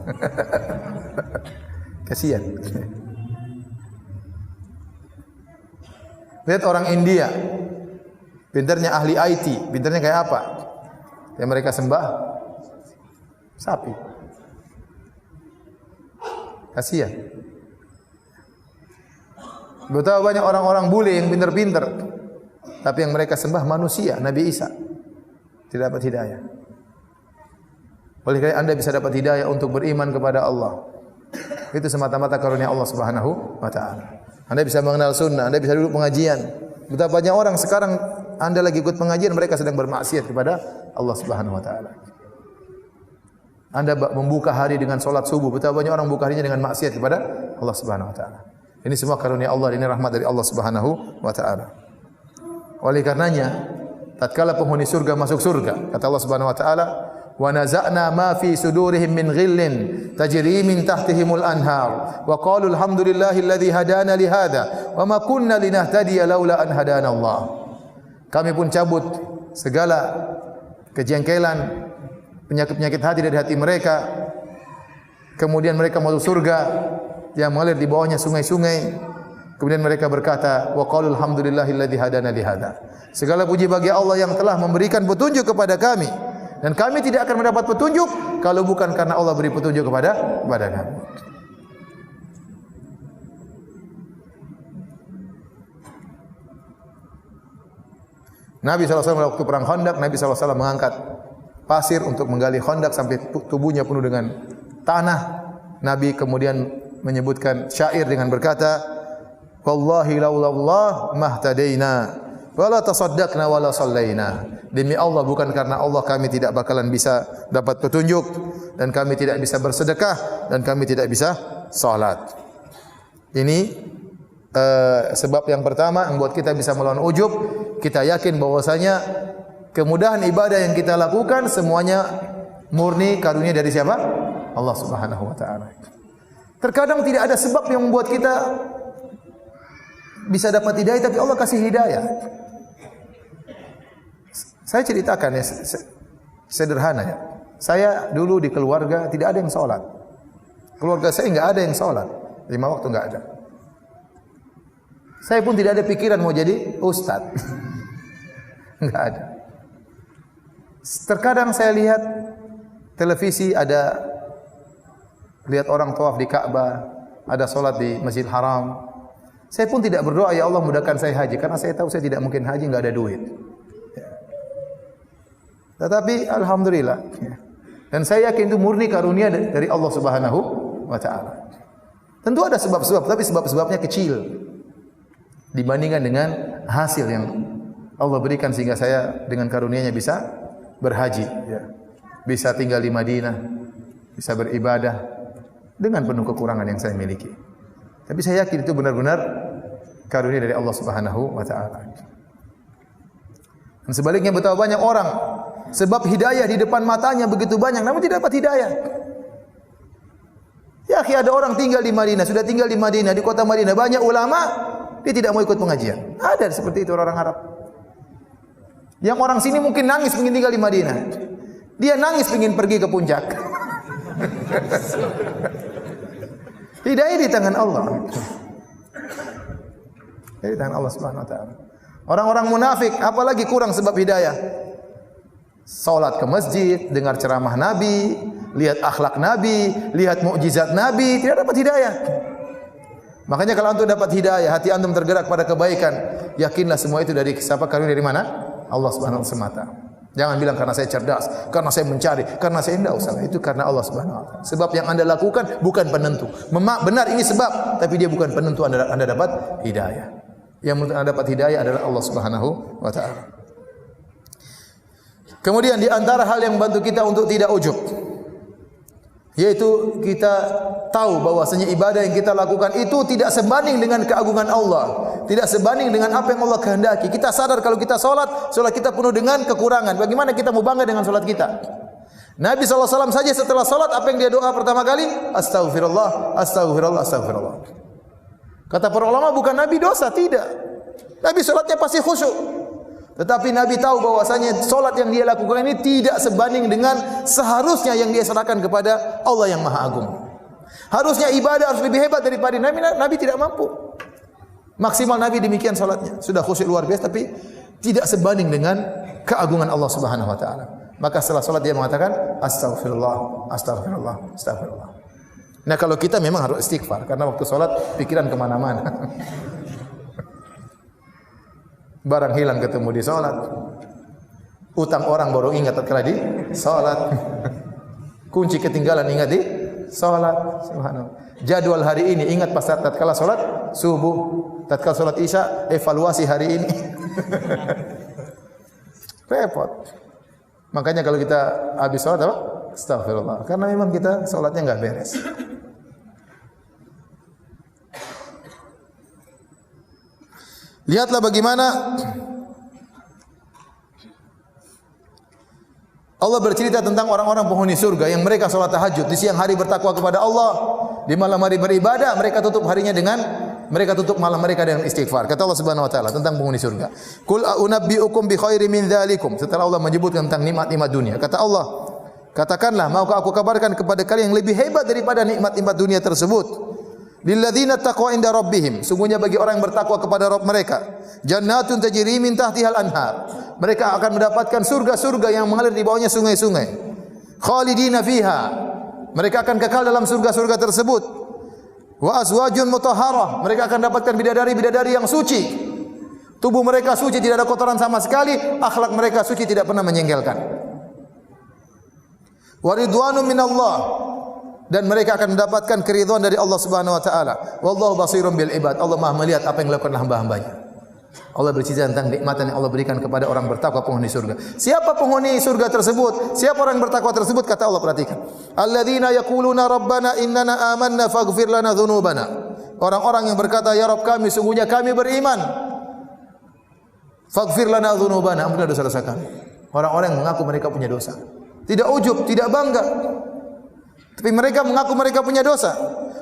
Kasihan. Lihat orang India. Pintarnya ahli IT, pintarnya kayak apa? Yang mereka sembah sapi. Kasihan. Betapa banyak orang-orang bule yang pintar-pintar, tapi yang mereka sembah manusia, Nabi Isa. Tidak dapat hidayah. Oleh karena Anda bisa dapat hidayah untuk beriman kepada Allah. Itu semata-mata karunia Allah Subhanahu wa taala. Anda bisa mengenal sunnah, Anda bisa duduk pengajian. Betapa banyak orang sekarang Anda lagi ikut pengajian, mereka sedang bermaksiat kepada Allah Subhanahu wa taala. Anda membuka hari dengan salat subuh, betapa banyak orang membuka harinya dengan maksiat kepada Allah Subhanahu wa taala. Ini semua karunia Allah, ini rahmat dari Allah Subhanahu wa taala. Oleh karenanya, tatkala penghuni surga masuk surga, kata Allah Subhanahu wa taala, "Wa naza'na ma fi sudurihim min ghillin tajri min tahtihimul anhar wa qalu alhamdulillahilladzi hadana li hadza wa ma kunna linahtadiya laula an hadana Allah." Kami pun cabut segala kejengkelan, penyakit-penyakit hati dari hati mereka. Kemudian mereka masuk surga yang mengalir di bawahnya sungai-sungai. Kemudian mereka berkata, wa qalu alhamdulillahilladzi hadana li hadza. Segala puji bagi Allah yang telah memberikan petunjuk kepada kami, dan kami tidak akan mendapat petunjuk kalau bukan karena Allah beri petunjuk kepada kami. Nabi SAW waktu perang Khandaq, Nabi SAW mengangkat pasir untuk menggali Khandaq sampai tubuhnya penuh dengan tanah. Nabi kemudian menyebutkan syair dengan berkata, Wallahi laulallah mahtadaina wala tasaddaqna wala sallaina. Demi Allah, bukan karena Allah kami tidak bakalan bisa dapat petunjuk, dan kami tidak bisa bersedekah, dan kami tidak bisa salat. Ini sebab yang pertama yang membuat kita bisa melawan ujub. Kita yakin bahwasanya kemudahan ibadah yang kita lakukan semuanya murni karunia dari siapa? Allah Subhanahu wa taala. Terkadang tidak ada sebab yang membuat kita bisa dapat hidayah, tapi Allah kasih hidayah. Saya ceritakan ya, sederhana ya. Saya dulu di keluarga tidak ada yang sholat. Keluarga saya enggak ada yang sholat. 5 waktu enggak ada. Saya pun tidak ada pikiran mau jadi ustaz. Enggak ada. Terkadang saya lihat televisi, lihat orang tawaf di Ka'bah, ada sholat di Masjid Haram. Saya pun tidak berdoa, ya Allah mudahkan saya haji, karena saya tahu saya tidak mungkin haji, enggak ada duit. Tetapi alhamdulillah, dan saya yakin itu murni karunia dari Allah Subhanahu wa taala. Tentu ada sebab-sebab, tapi sebab-sebabnya kecil dibandingkan dengan hasil yang Allah berikan sehingga saya dengan karunia-Nya bisa berhaji, bisa tinggal di Madinah, bisa beribadah dengan penuh kekurangan yang saya miliki. Tapi saya yakin itu benar-benar karunia dari Allah Subhanahu wa taala. Dan sebaliknya betapa banyak orang sebab hidayah di depan matanya begitu banyak namun tidak dapat hidayah. Ya akhi, ada orang tinggal di Madinah, sudah tinggal di Madinah, di kota Madinah, banyak ulama, dia tidak mau ikut pengajian. Ada seperti itu orang Arab. Yang orang sini mungkin nangis ingin tinggal di Madinah. Dia nangis ingin pergi ke puncak. Hidayah di tangan Allah. Di tangan Allah Subhanahu wa taala. Orang-orang munafik apalagi kurang sebab hidayah. Salat ke masjid, dengar ceramah Nabi, lihat akhlak Nabi, lihat mukjizat Nabi, tidak dapat hidayah. Makanya kalau antum dapat hidayah, hati antum tergerak pada kebaikan, yakinlah semua itu dari siapa? Karunia dari mana? Allah Subhanahu wa taala semata. Jangan bilang karena saya cerdas, karena saya mencari, karena saya tidak usah. Itu karena Allah Subhanahu wa taala. Sebab yang Anda lakukan bukan penentu. Benar ini sebab, tapi dia bukan penentu Anda dapat hidayah. Yang menentukan Anda dapat hidayah adalah Allah Subhanahu wa taala. Kemudian di antara hal yang membantu kita untuk tidak ujub, yaitu kita tahu bahwasanya ibadah yang kita lakukan itu tidak sebanding dengan keagungan Allah, tidak sebanding dengan apa yang Allah kehendaki. Kita sadar kalau kita salat kita penuh dengan kekurangan. Bagaimana kita mau bangga dengan salat kita? Nabi SAW saja setelah salat apa yang dia doa pertama kali? Astaghfirullah, astaghfirullah, astaghfirullah. Kata para ulama bukan Nabi dosa, tidak. Nabi salatnya pasti khusyuk. Tetapi Nabi tahu bahwasanya salat yang dia lakukan ini tidak sebanding dengan seharusnya yang dia serahkan kepada Allah yang Maha Agung. Harusnya ibadah harus lebih hebat daripada Nabi tidak mampu. Maksimal Nabi demikian salatnya, sudah khusyuk luar biasa tapi tidak sebanding dengan keagungan Allah Subhanahu wa taala. Maka setelah salat dia mengatakan astaghfirullah, astaghfirullah, astaghfirullah. Nah, kalau kita memang harus istighfar karena waktu salat pikiran kemana mana. Barang hilang ketemu di salat. Utang orang baru ingat tatkala di salat. Kunci ketinggalan ingat di salat. Subhanallah. Jadwal hari ini ingat pas tatkala salat subuh, tatkala salat isya, evaluasi hari ini. Repot. Makanya kalau kita habis salat apa? Astagfirullah. Karena memang kita salatnya enggak beres. Lihatlah bagaimana Allah bercerita tentang orang-orang penghuni surga yang mereka salat tahajud, di siang hari bertakwa kepada Allah, di malam hari beribadah, mereka tutup malam mereka dengan istighfar. Kata Allah Subhanahu wa taala tentang penghuni surga. Qul a'unabbi'ukum bi khairin min dzalikum. Setelah Allah menyebutkan tentang nikmat-nikmat dunia, kata Allah, katakanlah, maukah aku kabarkan kepada kalian yang lebih hebat daripada nikmat-nikmat dunia tersebut? Lilladzina taqwa inda rabbihim, sungguhnya bagi orang yang bertakwa kepada Rabb mereka, jannatun tajri min tahtihal anhar, mereka akan mendapatkan surga-surga yang mengalir di bawahnya sungai-sungai. Khalidina fiha, mereka akan kekal dalam surga-surga tersebut. Wa azwajun mutahharah, mereka akan dapatkan bidadari-bidadari yang suci. Tubuh mereka suci, tidak ada kotoran sama sekali, akhlak mereka suci, tidak pernah menjengkelkan. Wa ridwanun minallah, dan mereka akan mendapatkan keridhaan dari Allah Subhanahu wa taala. Wallahu basirun bil ibad. Allah Maha melihat apa yang dilakukan hamba-hambanya. Allah bercerita tentang nikmatan yang Allah berikan kepada orang bertakwa penghuni surga. Siapa penghuni surga tersebut? Siapa orang bertakwa tersebut? Kata Allah, perhatikan. Alladzina yaquluna rabbana innana amanna faghfir lana dzunubana. Orang-orang yang berkata, ya Rabb kami, sungguhnya kami beriman. Faghfir lana dzunubana, ampunilah dosa-dosa kami. Orang-orang yang mengaku mereka punya dosa. Tidak ujub, tidak bangga. Tapi mereka mengaku mereka punya dosa.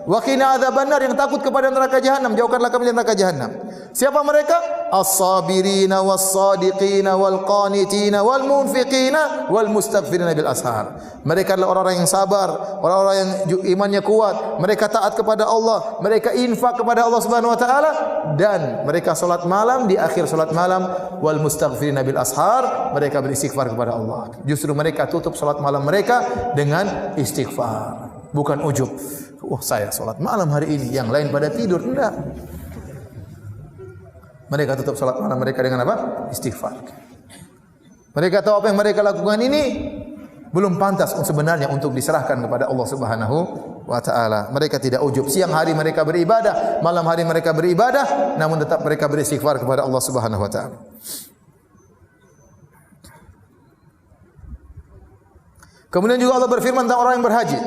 Wa qina adzabannar, yang takut kepada neraka jahanam, jauhkanlah kami dari neraka jahanam. Siapa mereka? As-sabirina was-sadiqina wal-qanitina wal-munfiqina wal-mustaghfirina bil ashar. Mereka adalah orang-orang yang sabar, orang-orang yang imannya kuat, mereka taat kepada Allah, mereka infak kepada Allah Subhanahu wa taala, dan mereka salat malam di akhir salat malam, wal-mustaghfirina bil ashar, mereka beristighfar kepada Allah. Justru mereka tutup salat malam mereka dengan istighfar, bukan ujub. Wah, saya salat malam hari ini, yang lain pada tidur. Enggak. Mereka tutup salat malam mereka dengan apa? Istighfar. Mereka tahu apa yang mereka lakukan ini belum pantas sebenarnya untuk diserahkan kepada Allah Subhanahu wa taala. Mereka tidak ujub. Siang hari mereka beribadah, malam hari mereka beribadah, namun tetap mereka beristighfar kepada Allah Subhanahu wa taala. Kemudian juga Allah berfirman tentang orang yang berhaji.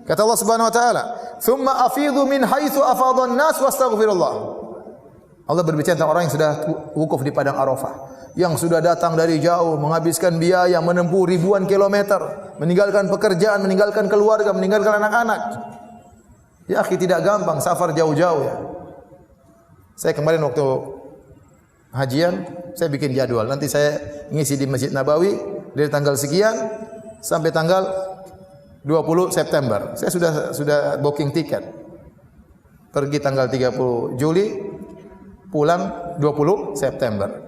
Kata Allah Subhanahu wa taala, "Tsumma afidhu min haitsu afadhan nas wastaghfirullah." Allah berbicara tentang orang yang sudah wukuf di padang Arafah, yang sudah datang dari jauh, menghabiskan biaya, menempuh ribuan kilometer, meninggalkan pekerjaan, meninggalkan keluarga, meninggalkan anak-anak. Ya akhi, tidak gampang safar jauh-jauh ya. Saya kemarin waktu hajian, saya bikin jadwal. Nanti saya ngisi di Masjid Nabawi dari tanggal sekian sampai tanggal 20 September. Saya sudah booking tiket. Pergi tanggal 30 Juli, pulang 20 September.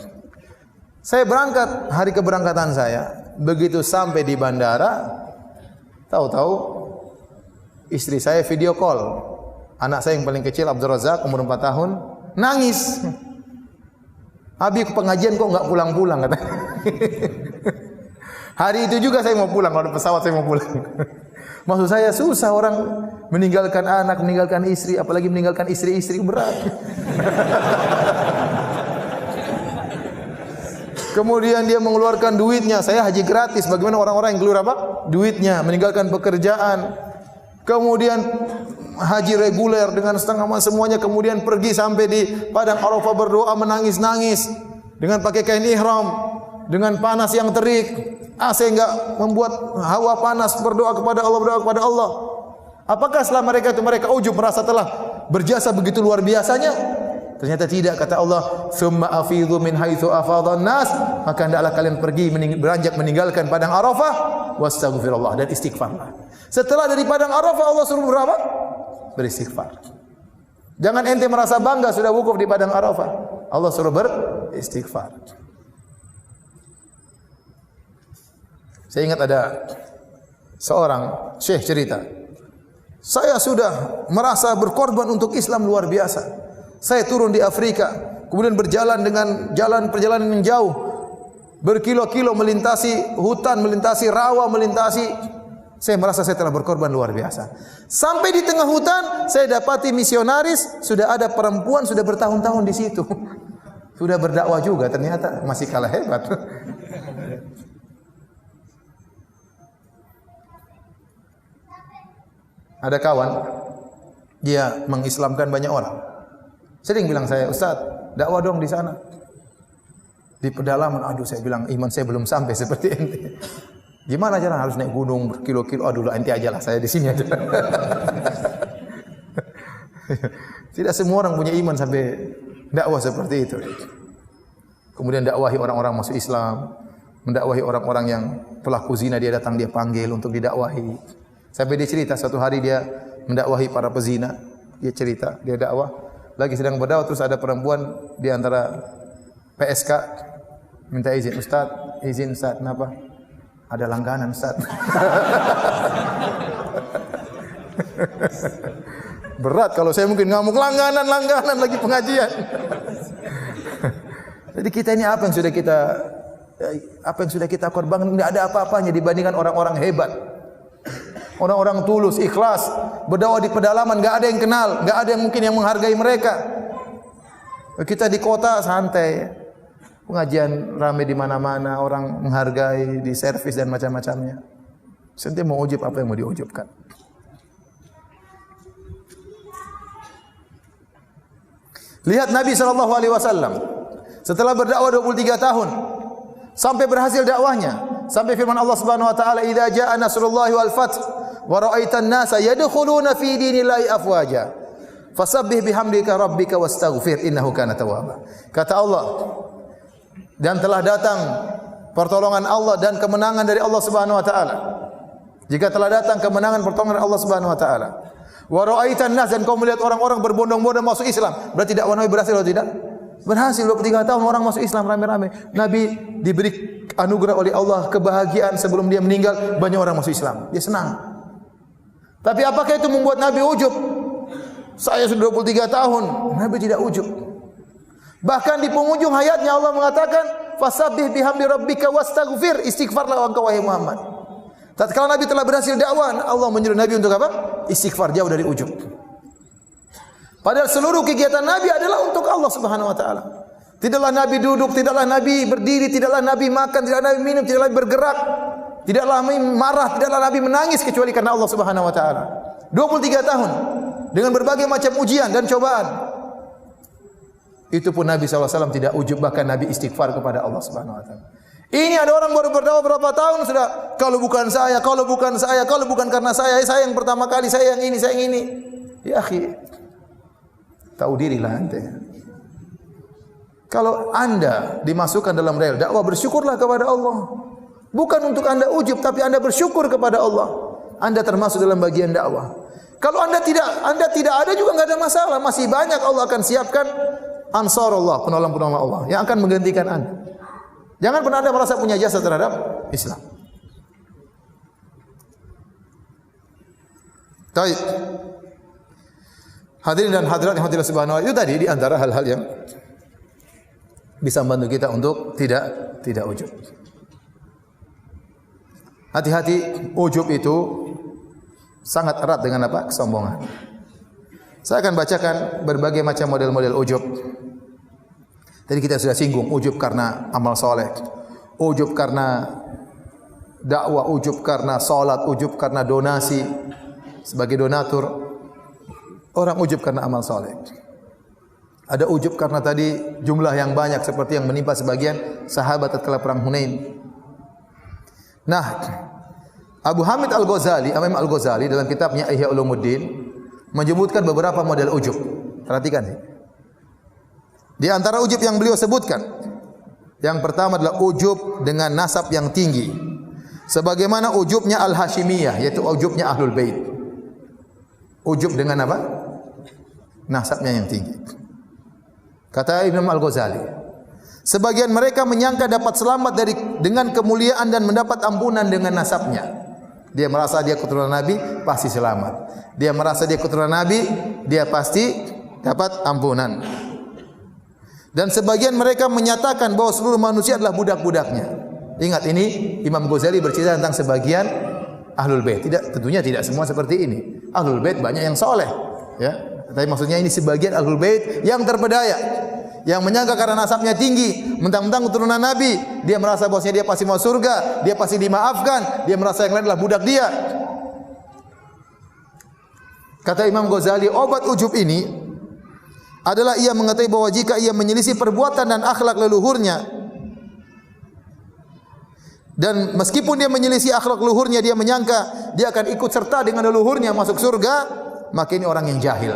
Saya berangkat, hari keberangkatan saya, begitu sampai di bandara, tahu-tahu istri saya video call. Anak saya yang paling kecil, Abdul Razak, umur 4 tahun, nangis. Habis pengajian kok enggak pulang-pulang, kata. Hari itu juga saya mau pulang, kalau ada pesawat saya mau pulang. Maksud saya susah orang meninggalkan anak, meninggalkan istri, apalagi meninggalkan istri-istri, berat. Kemudian dia mengeluarkan duitnya. Saya haji gratis. Bagaimana orang-orang yang keluar apa? Duitnya, meninggalkan pekerjaan. Kemudian haji reguler dengan setengah semuanya. Kemudian pergi sampai di padang Arafah berdoa menangis-nangis dengan pakai kain ihram, dengan panas yang terik. AC enggak membuat hawa panas, berdoa kepada Allah, Apakah setelah mereka ujub merasa telah berjasa begitu luar biasanya? Ternyata tidak, kata Allah, "Tsumma afidhu min haitsu afadhan nas." Maka hendaklah kalian pergi beranjak meninggalkan padang Arafah, wastaghfirullah, dan istighfarlah. Setelah dari padang Arafah Allah suruh berapa? Beristighfar. Jangan ente merasa bangga sudah wukuf di padang Arafah. Allah suruh beristighfar. Saya ingat ada seorang syekh cerita, saya sudah merasa berkorban untuk Islam luar biasa. Saya turun di Afrika, kemudian berjalan dengan perjalanan yang jauh, berkilo-kilo melintasi hutan, melintasi rawa, saya merasa saya telah berkorban luar biasa. Sampai di tengah hutan, saya dapati misionaris, sudah ada perempuan sudah bertahun-tahun di situ. Sudah berdakwah juga, ternyata masih kalah hebat. Ada kawan, dia mengislamkan banyak orang. Sering bilang saya, "Ustaz, dakwah dong di sana." Di pedalaman, aduh saya bilang, iman saya belum sampai seperti ente. Gimana cara harus naik gunung berkilo-kilo? Aduh lah, ente aja lah, saya di sini aja. Tidak semua orang punya iman sampai dakwah seperti itu. Kemudian dakwahi orang-orang masuk Islam, mendakwahi orang-orang yang pelaku zina, dia datang, dia panggil untuk didakwahi. Sampai dia cerita suatu hari dia mendakwahi para pezina. Dia cerita, dia dakwah, lagi sedang berdakwah, terus ada perempuan di antara PSK minta izin, izin Ustaz, kenapa? Ada langganan Ustaz. Berat kalau saya mungkin ngamuk, langganan lagi pengajian. Jadi kita ini apa yang sudah kita korbankan? Tidak ada apa-apanya dibandingkan orang-orang hebat. Orang-orang tulus, ikhlas, berdakwah di pedalaman, enggak ada yang kenal, enggak ada yang mungkin yang menghargai mereka. Kita di kota santai. Pengajian ramai di mana-mana, orang menghargai, di servis dan macam-macamnya. Senti mau ujub apa yang mau diujubkan. Lihat Nabi SAW setelah berdakwah 23 tahun sampai berhasil dakwahnya, sampai firman Allah Subhanahu wa taala, "Idza jaa nasrullahi wal fath wa ra'aitan nasa yadkhuluna fi dinillahi afwaja fasabbih bihamdika rabbika wastaghfir innahu kana tawwaba." Kata Allah, dan telah datang pertolongan Allah dan kemenangan dari Allah Subhanahu wa taala. Jika telah datang kemenangan pertolongan dari Allah Subhanahu wa taala. Wa ra'aitan nas, dan kau melihat orang-orang berbondong-bondong masuk Islam. Berarti dakwah Nabi berhasil atau tidak? Berhasil. 23 tahun orang masuk Islam ramai-ramai. Nabi diberi anugerah oleh Allah kebahagiaan sebelum dia meninggal, banyak orang masuk Islam. Dia senang. Tapi apakah itu membuat Nabi ujub? Saya sudah 23 tahun, Nabi tidak ujub. Bahkan di penghujung hayatnya Allah mengatakan, "Fasabbih bihamdi rabbika wastaghfir." Istighfarlah engkau wahai Muhammad. Tatkala Nabi telah berhasil dakwah, Allah menyuruh Nabi untuk apa? Istighfar, jauh dari ujub. Padahal seluruh kegiatan Nabi adalah untuk Allah Subhanahu wa taala. Tidaklah Nabi duduk, tidaklah Nabi berdiri, tidaklah Nabi makan, tidaklah Nabi minum, tidaklah Nabi bergerak, tidaklah Nabi marah, tidaklah Nabi menangis kecuali karena Allah Subhanahu wa taala. 23 tahun dengan berbagai macam ujian dan cobaan. Itu pun Nabi SAW tidak ujub, bahkan Nabi istighfar kepada Allah Subhanahu wa taala. Ini ada orang baru berdakwah berapa tahun sudah, kalau bukan saya, kalau bukan saya, kalau bukan karena saya yang pertama kali, saya yang ini, saya yang ini. Ya akhi, tahu dirilah ente. Kalau anda dimasukkan dalam rel dakwah, bersyukurlah kepada Allah. Bukan untuk anda ujub, tapi anda bersyukur kepada Allah. Anda termasuk dalam bagian dakwah. Kalau anda tidak ada juga enggak ada masalah. Masih banyak Allah akan siapkan ansarullah, penolong-penolong Allah yang akan menggantikan anda. Jangan pernah anda merasa punya jasa terhadap Islam. Baik. Hadirin dan hadirat yang hadirat subhanahu wa ta'ala, itu tadi di antara hal-hal yang bisa membantu kita untuk tidak ujub. Hati-hati, ujub itu sangat erat dengan apa? Kesombongan. Saya akan bacakan berbagai macam model-model ujub. Tadi kita sudah singgung, ujub karena amal soleh, ujub karena dakwah, ujub karena salat, ujub karena donasi sebagai donatur. Orang ujub karena amal soleh. Ada ujub karena tadi jumlah yang banyak seperti yang menimpa sebagian sahabat tatkala perang Hunain. Nah, Abu Hamid Al-Ghazali, Imam Al-Ghazali dalam kitabnya Ihya Ulumuddin menyebutkan beberapa model ujub. Perhatikan ini. Di antara ujub yang beliau sebutkan, yang pertama adalah ujub dengan nasab yang tinggi. Sebagaimana ujubnya Al-Hashimiyah, yaitu ujubnya Ahlul Bait. Ujub dengan apa? Nasabnya yang tinggi. Kata Imam Al-Ghazali, sebagian mereka menyangka dapat selamat dengan kemuliaan dan mendapat ampunan dengan nasabnya. Dia merasa dia keturunan Nabi, pasti selamat. Dia merasa dia keturunan Nabi, dia pasti dapat ampunan. Dan sebagian mereka menyatakan bahwa seluruh manusia adalah budak-budaknya. Ingat, ini Imam Ghazali bercerita tentang sebagian Ahlul Bait. Tentunya tidak semua seperti ini. Ahlul Bait banyak yang soleh, ya. Tapi maksudnya ini sebagian Ahlul Bait yang terpedaya, yang menyangka karena nasabnya tinggi, mentang-mentang keturunan Nabi, dia merasa bahwasanya dia pasti mau surga, dia pasti dimaafkan, dia merasa yang lain adalah budak dia. Kata Imam Ghazali, obat ujub ini adalah ia mengetahui bahwa jika ia menyelisih perbuatan dan akhlak leluhurnya, dan meskipun dia menyelisih akhlak leluhurnya, dia menyangka dia akan ikut serta dengan leluhurnya masuk surga, maka ini orang yang jahil.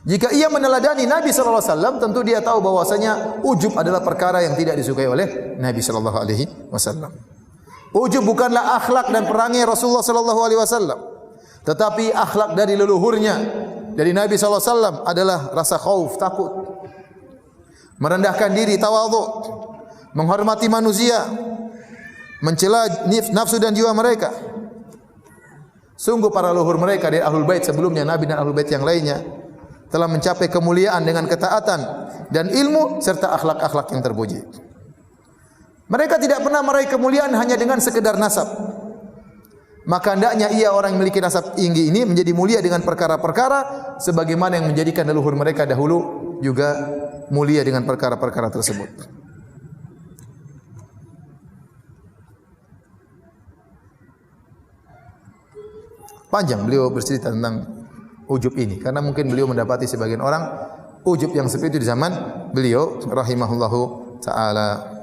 Jika ia meneladani Nabi sallallahu alaihi wasallam, tentu dia tahu bahwasanya ujub adalah perkara yang tidak disukai oleh Nabi sallallahu alaihi wasallam. Ujub bukanlah akhlak dan perangai Rasulullah sallallahu alaihi wasallam, tetapi akhlak dari leluhurnya, dari Nabi sallallahu alaihi wasallam adalah rasa khauf, takut, merendahkan diri, tawadhu, menghormati manusia, mencela nafsu dan jiwa mereka. Sungguh para leluhur mereka dari Ahlul Bait sebelumnya, Nabi dan Ahlul Bait yang lainnya, telah mencapai kemuliaan dengan ketaatan dan ilmu serta akhlak-akhlak yang terpuji. Mereka tidak pernah meraih kemuliaan hanya dengan sekedar nasab. Maka hendaknya ia orang yang memiliki nasab tinggi ini menjadi mulia dengan perkara-perkara sebagaimana yang menjadikan leluhur mereka dahulu juga mulia dengan perkara-perkara tersebut. Panjang beliau bercerita tentang ujub ini karena mungkin beliau mendapati sebagian orang ujub yang seperti itu di zaman beliau rahimahullahu taala.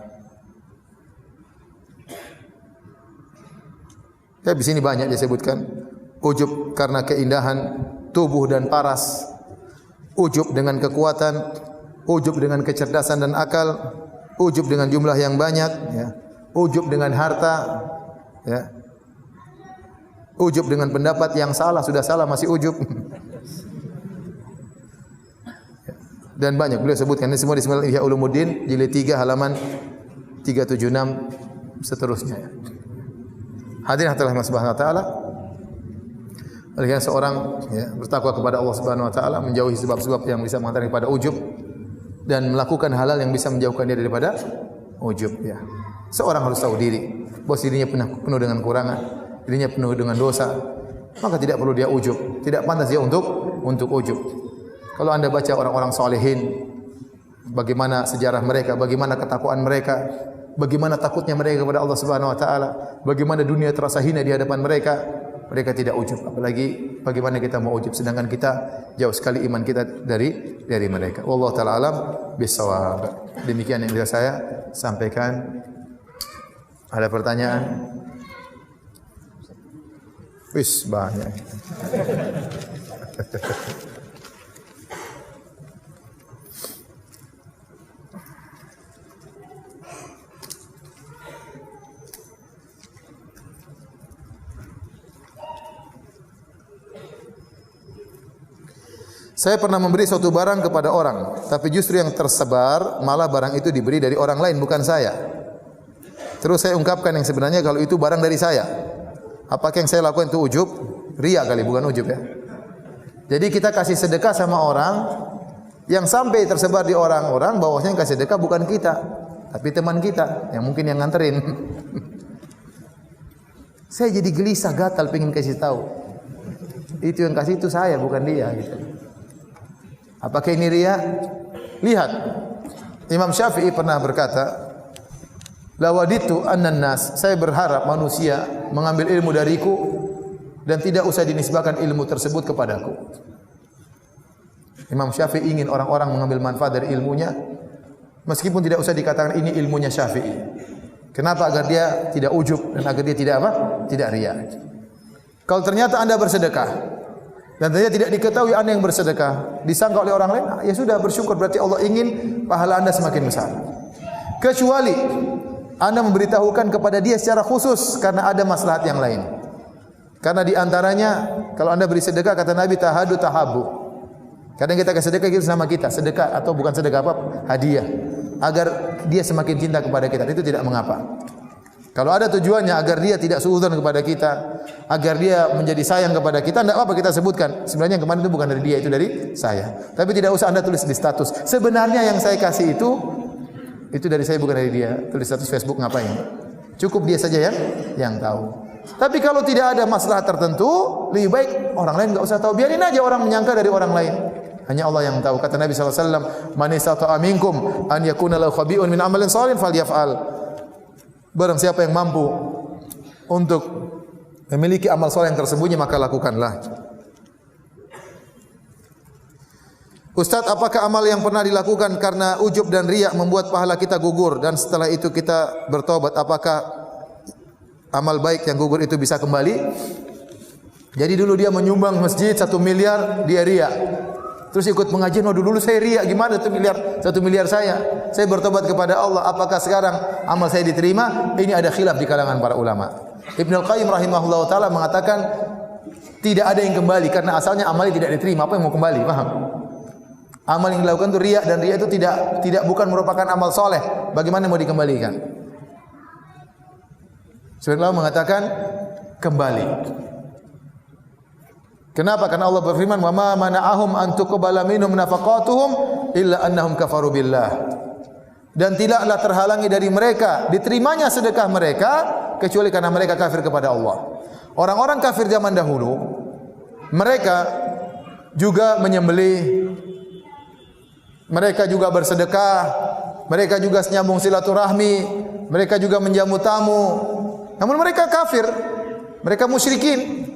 Ya, di sini banyak disebutkan ujub karena keindahan tubuh dan paras, ujub dengan kekuatan, ujub dengan kecerdasan dan akal, ujub dengan jumlah yang banyak, ya. Ujub dengan harta, ya. Ujub dengan pendapat yang salah, sudah salah masih ujub. Dan banyak beliau sebutkan ini semua di Ihya Ulumuddin jilid 3 halaman 376 seterusnya. Hadirin hadirat Allah Subhanahu wa taala. Oleh seorang ya, bertakwa kepada Allah Subhanahu wa taala, menjauhi sebab-sebab yang bisa mengantarkan kepada ujub dan melakukan halal yang bisa menjauhkan dia daripada ujub, ya. Seorang harus tahu diri, bahwa dirinya penuh dengan kurangan, dirinya penuh dengan dosa, maka tidak perlu dia ujub, tidak pantas dia untuk ujub. Kalau Anda baca orang-orang salihin, bagaimana sejarah mereka, bagaimana ketakwaan mereka, bagaimana takutnya mereka kepada Allah Subhanahu wa taala, bagaimana dunia terasa hina di hadapan mereka, mereka tidak ujub. Apalagi bagaimana kita mau ujub sedangkan kita jauh sekali iman kita dari mereka. Wallahu taala alam bisawab. Demikian yang bisa saya sampaikan. Ada pertanyaan? Wis banyak. Saya pernah memberi suatu barang kepada orang, tapi justru yang tersebar malah barang itu diberi dari orang lain, bukan saya. Terus saya ungkapkan yang sebenarnya kalau itu barang dari saya. Apakah yang saya lakukan itu ujub? Riya kali, bukan ujub, ya. Jadi kita kasih sedekah sama orang yang sampai tersebar di orang-orang bahwasanya yang kasih sedekah bukan kita, tapi teman kita yang mungkin yang nganterin. Saya jadi gelisah, gatal pengen kasih tahu. Itu yang kasih itu saya, bukan dia, gitu. Apakah ini riya? Lihat, Imam Syafi'i pernah berkata, lawaditu annan nas, saya berharap manusia mengambil ilmu dariku dan tidak usah dinisbahkan ilmu tersebut kepadaku. Imam Syafi'i ingin orang-orang mengambil manfaat dari ilmunya meskipun tidak usah dikatakan ini ilmunya Syafi'i. Kenapa? Agar dia tidak ujub dan agar dia tidak apa? Tidak riya. Kalau ternyata Anda bersedekah dan ternyata tidak diketahui Anda yang bersedekah, disangka oleh orang lain, ya sudah, bersyukur, berarti Allah ingin pahala Anda semakin besar. Kecuali Anda memberitahukan kepada dia secara khusus karena ada maslahat yang lain. Karena di antaranya kalau Anda beri sedekah, kata Nabi, tahadu tahabu. Kadang kita kasih sedekah gitu sama kita, sedekah atau bukan sedekah apa, hadiah, agar dia semakin cinta kepada kita, itu tidak mengapa. Kalau ada tujuannya agar dia tidak suudzon kepada kita, agar dia menjadi sayang kepada kita, tidak apa kita sebutkan. Sebenarnya yang kemarin itu bukan dari dia, itu dari saya. Tapi tidak usah Anda tulis di status. Sebenarnya yang saya kasih itu dari saya, bukan dari dia. Tulis status Facebook ngapain? Cukup dia saja yang tahu. Tapi kalau tidak ada masalah tertentu, lebih baik orang lain enggak usah tahu. Biarin aja orang menyangka dari orang lain. Hanya Allah yang tahu. Kata Nabi SAW, man istata'a minkum an yakuna lahu khabi'un min amalin shalih falyaf'al. Barang siapa yang mampu untuk memiliki amal soleh yang tersembunyi, maka lakukanlah. Ustaz, apakah amal yang pernah dilakukan karena ujub dan riya membuat pahala kita gugur dan setelah itu kita bertobat, apakah amal baik yang gugur itu bisa kembali? Jadi dulu dia menyumbang masjid 1 miliar, dia riya. Terus ikut pengajian, dulu saya riya, gimana 1 miliar saya? Saya bertobat kepada Allah, apakah sekarang amal saya diterima? Ini ada khilaf di kalangan para ulama. Ibnu Al-Qayyim rahimahullah taala mengatakan tidak ada yang kembali karena asalnya amalnya tidak diterima. Apa yang mau kembali? Paham? Amal yang dilakukan itu riya, dan riya itu tidak bukan merupakan amal soleh. Bagaimana mau dikembalikan? Sebenarnya Allah mengatakan kembali. Kenapa? Karena Allah berfirman, "Wa ma mana'ahum an tuqbala minhum nafaqatuhum illa annahum kafaru billah." dan tidaklah terhalangi dari mereka diterimanya sedekah mereka kecuali karena mereka kafir kepada Allah. Orang-orang kafir zaman dahulu mereka juga menyembelih, mereka juga bersedekah, mereka juga menyambung silaturahmi, mereka juga menjamu tamu. Namun mereka kafir, mereka musyrikin.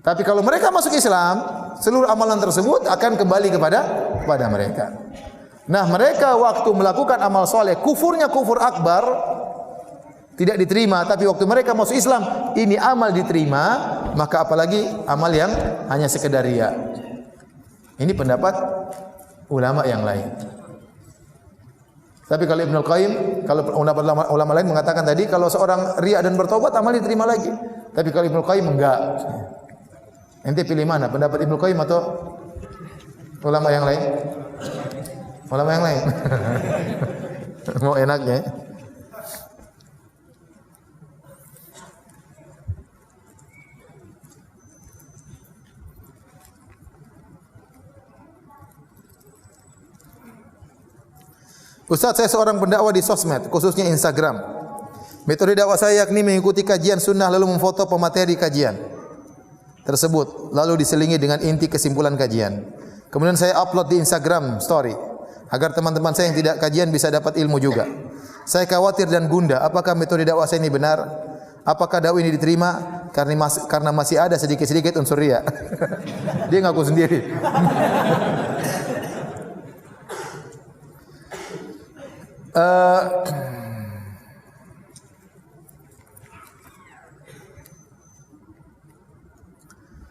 Tapi kalau mereka masuk Islam, seluruh amalan tersebut akan kembali kepada mereka. Nah, mereka waktu melakukan amal soleh, kufurnya kufur akbar, tidak diterima. Tapi waktu mereka masuk Islam, ini amal diterima. Maka apalagi amal yang hanya sekedar riya. Ini pendapat ulama yang lain. Tapi kalau Ibnu Qayyim, kalau ulama lain mengatakan tadi, kalau seorang riya dan bertobat, amal diterima lagi. Tapi kalau Ibnu Qayyim enggak. Ente pilih mana? Pendapat Ibnu Qayyim atau ulama yang lain? Ulama yang lain. Mau enaknya. Ustaz, saya seorang pendakwah di sosmed, khususnya Instagram. Metode dakwah saya yakni mengikuti kajian sunnah lalu memfoto pemateri kajian tersebut, lalu diselingi dengan inti kesimpulan kajian. Kemudian saya upload di Instagram story agar teman-teman saya yang tidak kajian bisa dapat ilmu juga. Saya khawatir dan gundah, apakah metode dakwah saya ini benar? Apakah dakwah ini diterima? Karena masih ada sedikit-sedikit unsur riya. Dia ngaku sendiri.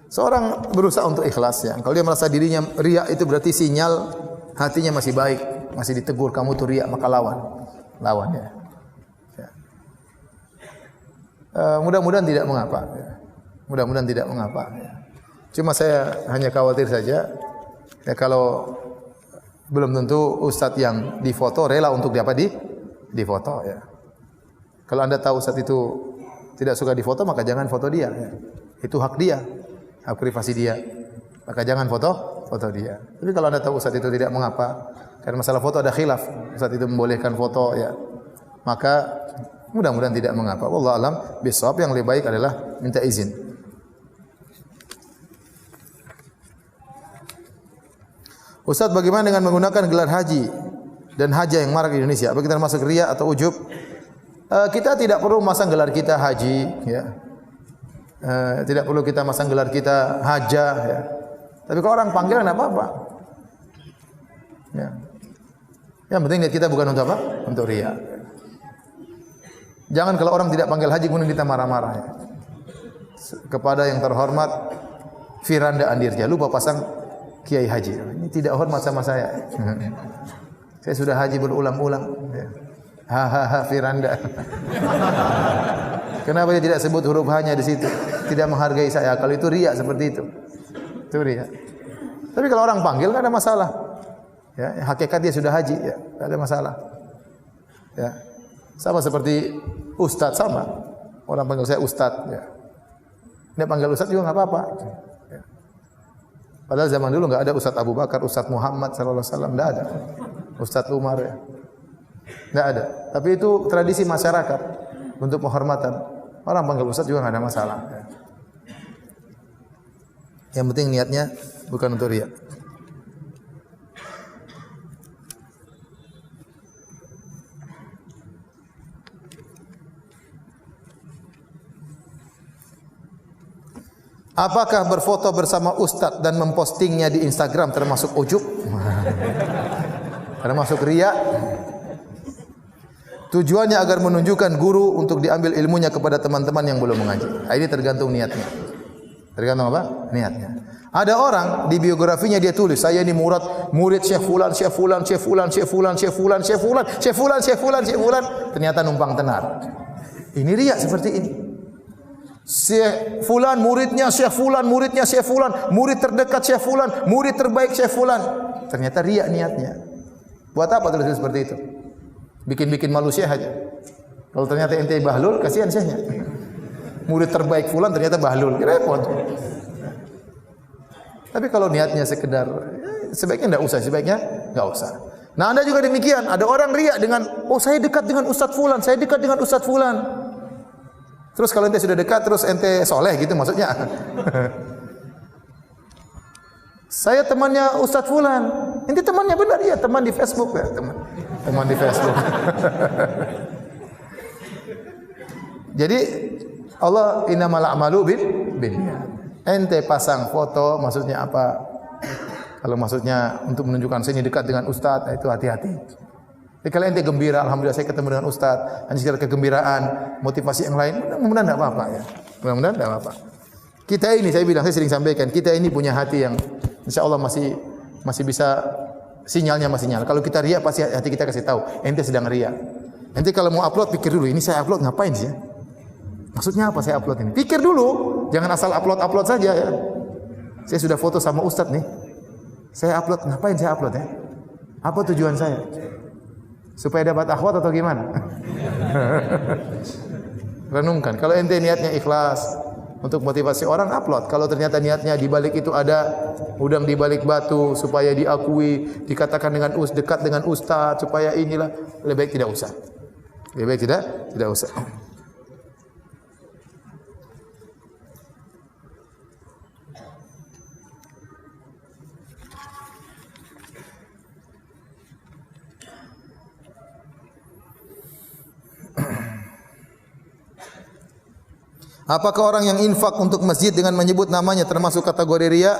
Seorang berusaha untuk ikhlas ya. Kalau dia merasa dirinya riya itu berarti sinyal hatinya masih baik, masih ditegur kamu tuh riya, maka lawan ya. Mudah-mudahan tidak mengapa. Ya. Mudah-mudahan tidak mengapa. Ya. Cuma saya hanya khawatir saja ya kalau belum tentu ustadz yang difoto rela untuk difoto ya. Kalau Anda tahu ustadz itu tidak suka difoto, maka jangan foto dia ya. Itu hak dia, hak privasi dia. Maka jangan foto dia. Tapi kalau Anda tahu ustadz itu tidak mengapa, karena masalah foto ada khilaf, ustadz itu membolehkan foto ya. Maka mudah-mudahan tidak mengapa. Wallahu alam bisawab, yang lebih baik adalah minta izin. Ustaz, bagaimana dengan menggunakan gelar haji dan haja yang marak di Indonesia? Apakah kita termasuk riya atau ujub? Kita tidak perlu masang gelar kita haji, ya. Tidak perlu kita masang gelar kita haja, ya. Tapi kalau orang panggil enggak apa-apa. Ya. Yang penting niat kita bukan untuk apa? Untuk riya. Jangan kalau orang tidak panggil haji kemudian kita marah-marah. Ya. Kepada yang terhormat Firanda Andirja, lupa pasang Kiai Haji. Ini tidak hormat sama saya. Saya sudah haji berulang-ulang. Ha Firanda. Kenapa dia tidak sebut huruf hanya di situ? Tidak menghargai saya. Kalau itu riya seperti itu. Itu riya. Tapi kalau orang panggil enggak ada masalah. Ya, hakikat dia sudah haji, ya, enggak ada masalah. Ya. Sama seperti ustaz sama. Orang panggil saya ustaz, ya. Dia panggil ustaz juga enggak apa-apa. Padahal zaman dulu enggak ada Ustaz Abu Bakar, Ustaz Muhammad sallallahu alaihi wasallam, enggak ada. Ustaz Umar ya. Enggak ada. Tapi itu tradisi masyarakat untuk penghormatan. Orang panggil ustaz juga enggak ada masalah. Yang penting niatnya bukan untuk riya. Apakah berfoto bersama ustaz dan mempostingnya di Instagram termasuk ujub? Termasuk riya? Tujuannya agar menunjukkan guru untuk diambil ilmunya kepada teman-teman yang belum mengaji. Ini tergantung niatnya. Tergantung apa? Niatnya. Ada orang di biografinya dia tulis, saya ini murid Syekh Fulan, Syekh Fulan, Syekh Fulan, Syekh Fulan, Syekh Fulan, Syekh Fulan, Syekh Fulan, Syekh Fulan, Syekh Fulan. Ternyata numpang tenar. Ini riya seperti ini. Syekh Fulan muridnya Syekh Fulan, muridnya Syekh Fulan, murid terdekat Syekh Fulan, murid terbaik Syekh Fulan. Ternyata riya niatnya. Buat apa tulis seperti itu? Bikin-bikin malu Syekh aja. Kalau ternyata ente bahlul, kasihan Syekhnya. Murid terbaik Fulan ternyata bahlul, repot. Tapi kalau niatnya sekedar, sebaiknya enggak usah, Nah, Anda juga demikian. Ada orang riya dengan, oh saya dekat dengan Ustaz Fulan, saya dekat dengan Ustaz Fulan. Terus kalau ente sudah dekat, terus ente soleh gitu maksudnya. Saya temannya Ustaz Fulan. Ente temannya benar ya, teman di Facebook ya, teman di Facebook. Jadi Allah innamal a'malu binniyat. Ente pasang foto maksudnya apa? Kalau maksudnya untuk menunjukkan saya ini dekat dengan Ustaz, itu hati-hati. Jadi kalau ente gembira, alhamdulillah saya ketemu dengan Ustaz, hanya sekedar kegembiraan, motivasi yang lain, mudah-mudahan tidak apa-apa ya. Mudah-mudahan tidak apa-apa. Kita ini saya sering sampaikan, kita ini punya hati yang insya Allah masih bisa sinyalnya masih nyala. Kalau kita riya pasti hati kita kasih tahu, ente sedang riya. Ente kalau mau upload pikir dulu, ini saya upload ngapain sih ya? Maksudnya apa saya upload ini? Pikir dulu, jangan asal upload saja ya. Saya sudah foto sama Ustaz nih. Saya upload, ngapain saya upload ya? Apa tujuan saya? Supaya dapat akhwat atau gimana? Renungkan. Kalau ente niatnya ikhlas untuk motivasi orang, upload. Kalau ternyata niatnya di balik itu ada udang di balik batu supaya diakui, dikatakan dengan dekat dengan ustaz, supaya inilah, lebih baik tidak usah. Lebih baik tidak usah. Apakah orang yang infak untuk masjid dengan menyebut namanya termasuk kategori riya?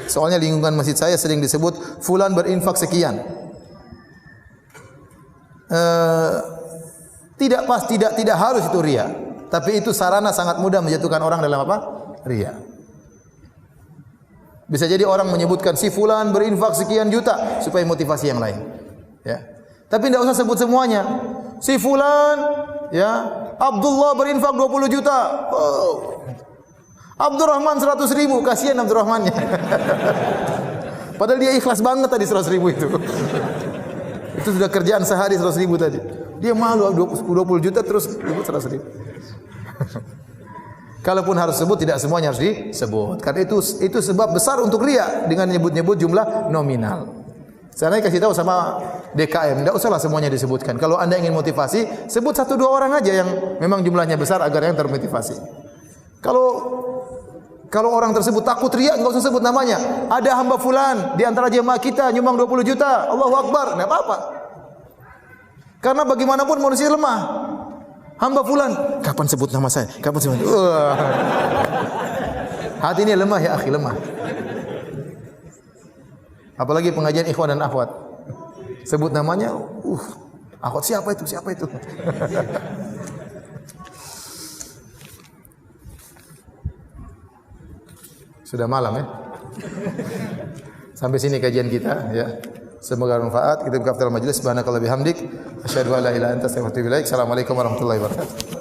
Soalnya lingkungan masjid saya sering disebut fulan berinfak sekian. Tidak harus itu riya, tapi itu sarana sangat mudah menjatuhkan orang dalam apa? Riya. Bisa jadi orang menyebutkan si fulan berinfak sekian juta supaya motivasi yang lain. Ya. Tapi tidak usah sebut semuanya. Si fulan, ya, Abdullah berinfak 20 juta. Oh. Abdurrahman 100 ribu. Kasihan Abdurrahmannya. Padahal dia ikhlas banget tadi 100 ribu itu. Itu sudah kerjaan sehari 100 ribu tadi. Dia malu 20 juta terus 100 ribu. Kalaupun harus sebut, tidak semuanya harus disebut. Karena itu sebab besar untuk riya dengan nyebut-nyebut jumlah nominal. Saya kasih tahu sama DKM, tidak usahlah semuanya disebutkan. Kalau Anda ingin motivasi, sebut 1-2 orang aja yang memang jumlahnya besar agar yang termotivasi. Kalau orang tersebut takut riya, enggak usah sebut namanya. Ada hamba fulan di antara jemaah kita nyumbang 20 juta. Allahu Akbar, enggak apa-apa. Karena bagaimanapun manusia lemah. Hamba fulan, kapan sebut nama saya? Kapan sebut? Hati ini lemah ya akhi, lemah. Apalagi pengajian ikhwan dan akhwat. Sebut namanya, akhwat siapa itu? Siapa itu? Sudah malam ya. Sampai sini kajian kita ya. Semoga bermanfaat. Kita buka afdal majelis. Subhanakallah bihamdik. Asyhadu an la ilaha illa anta astaghfiruka wa atubu ilaik. Assalamualaikum warahmatullahi wabarakatuh.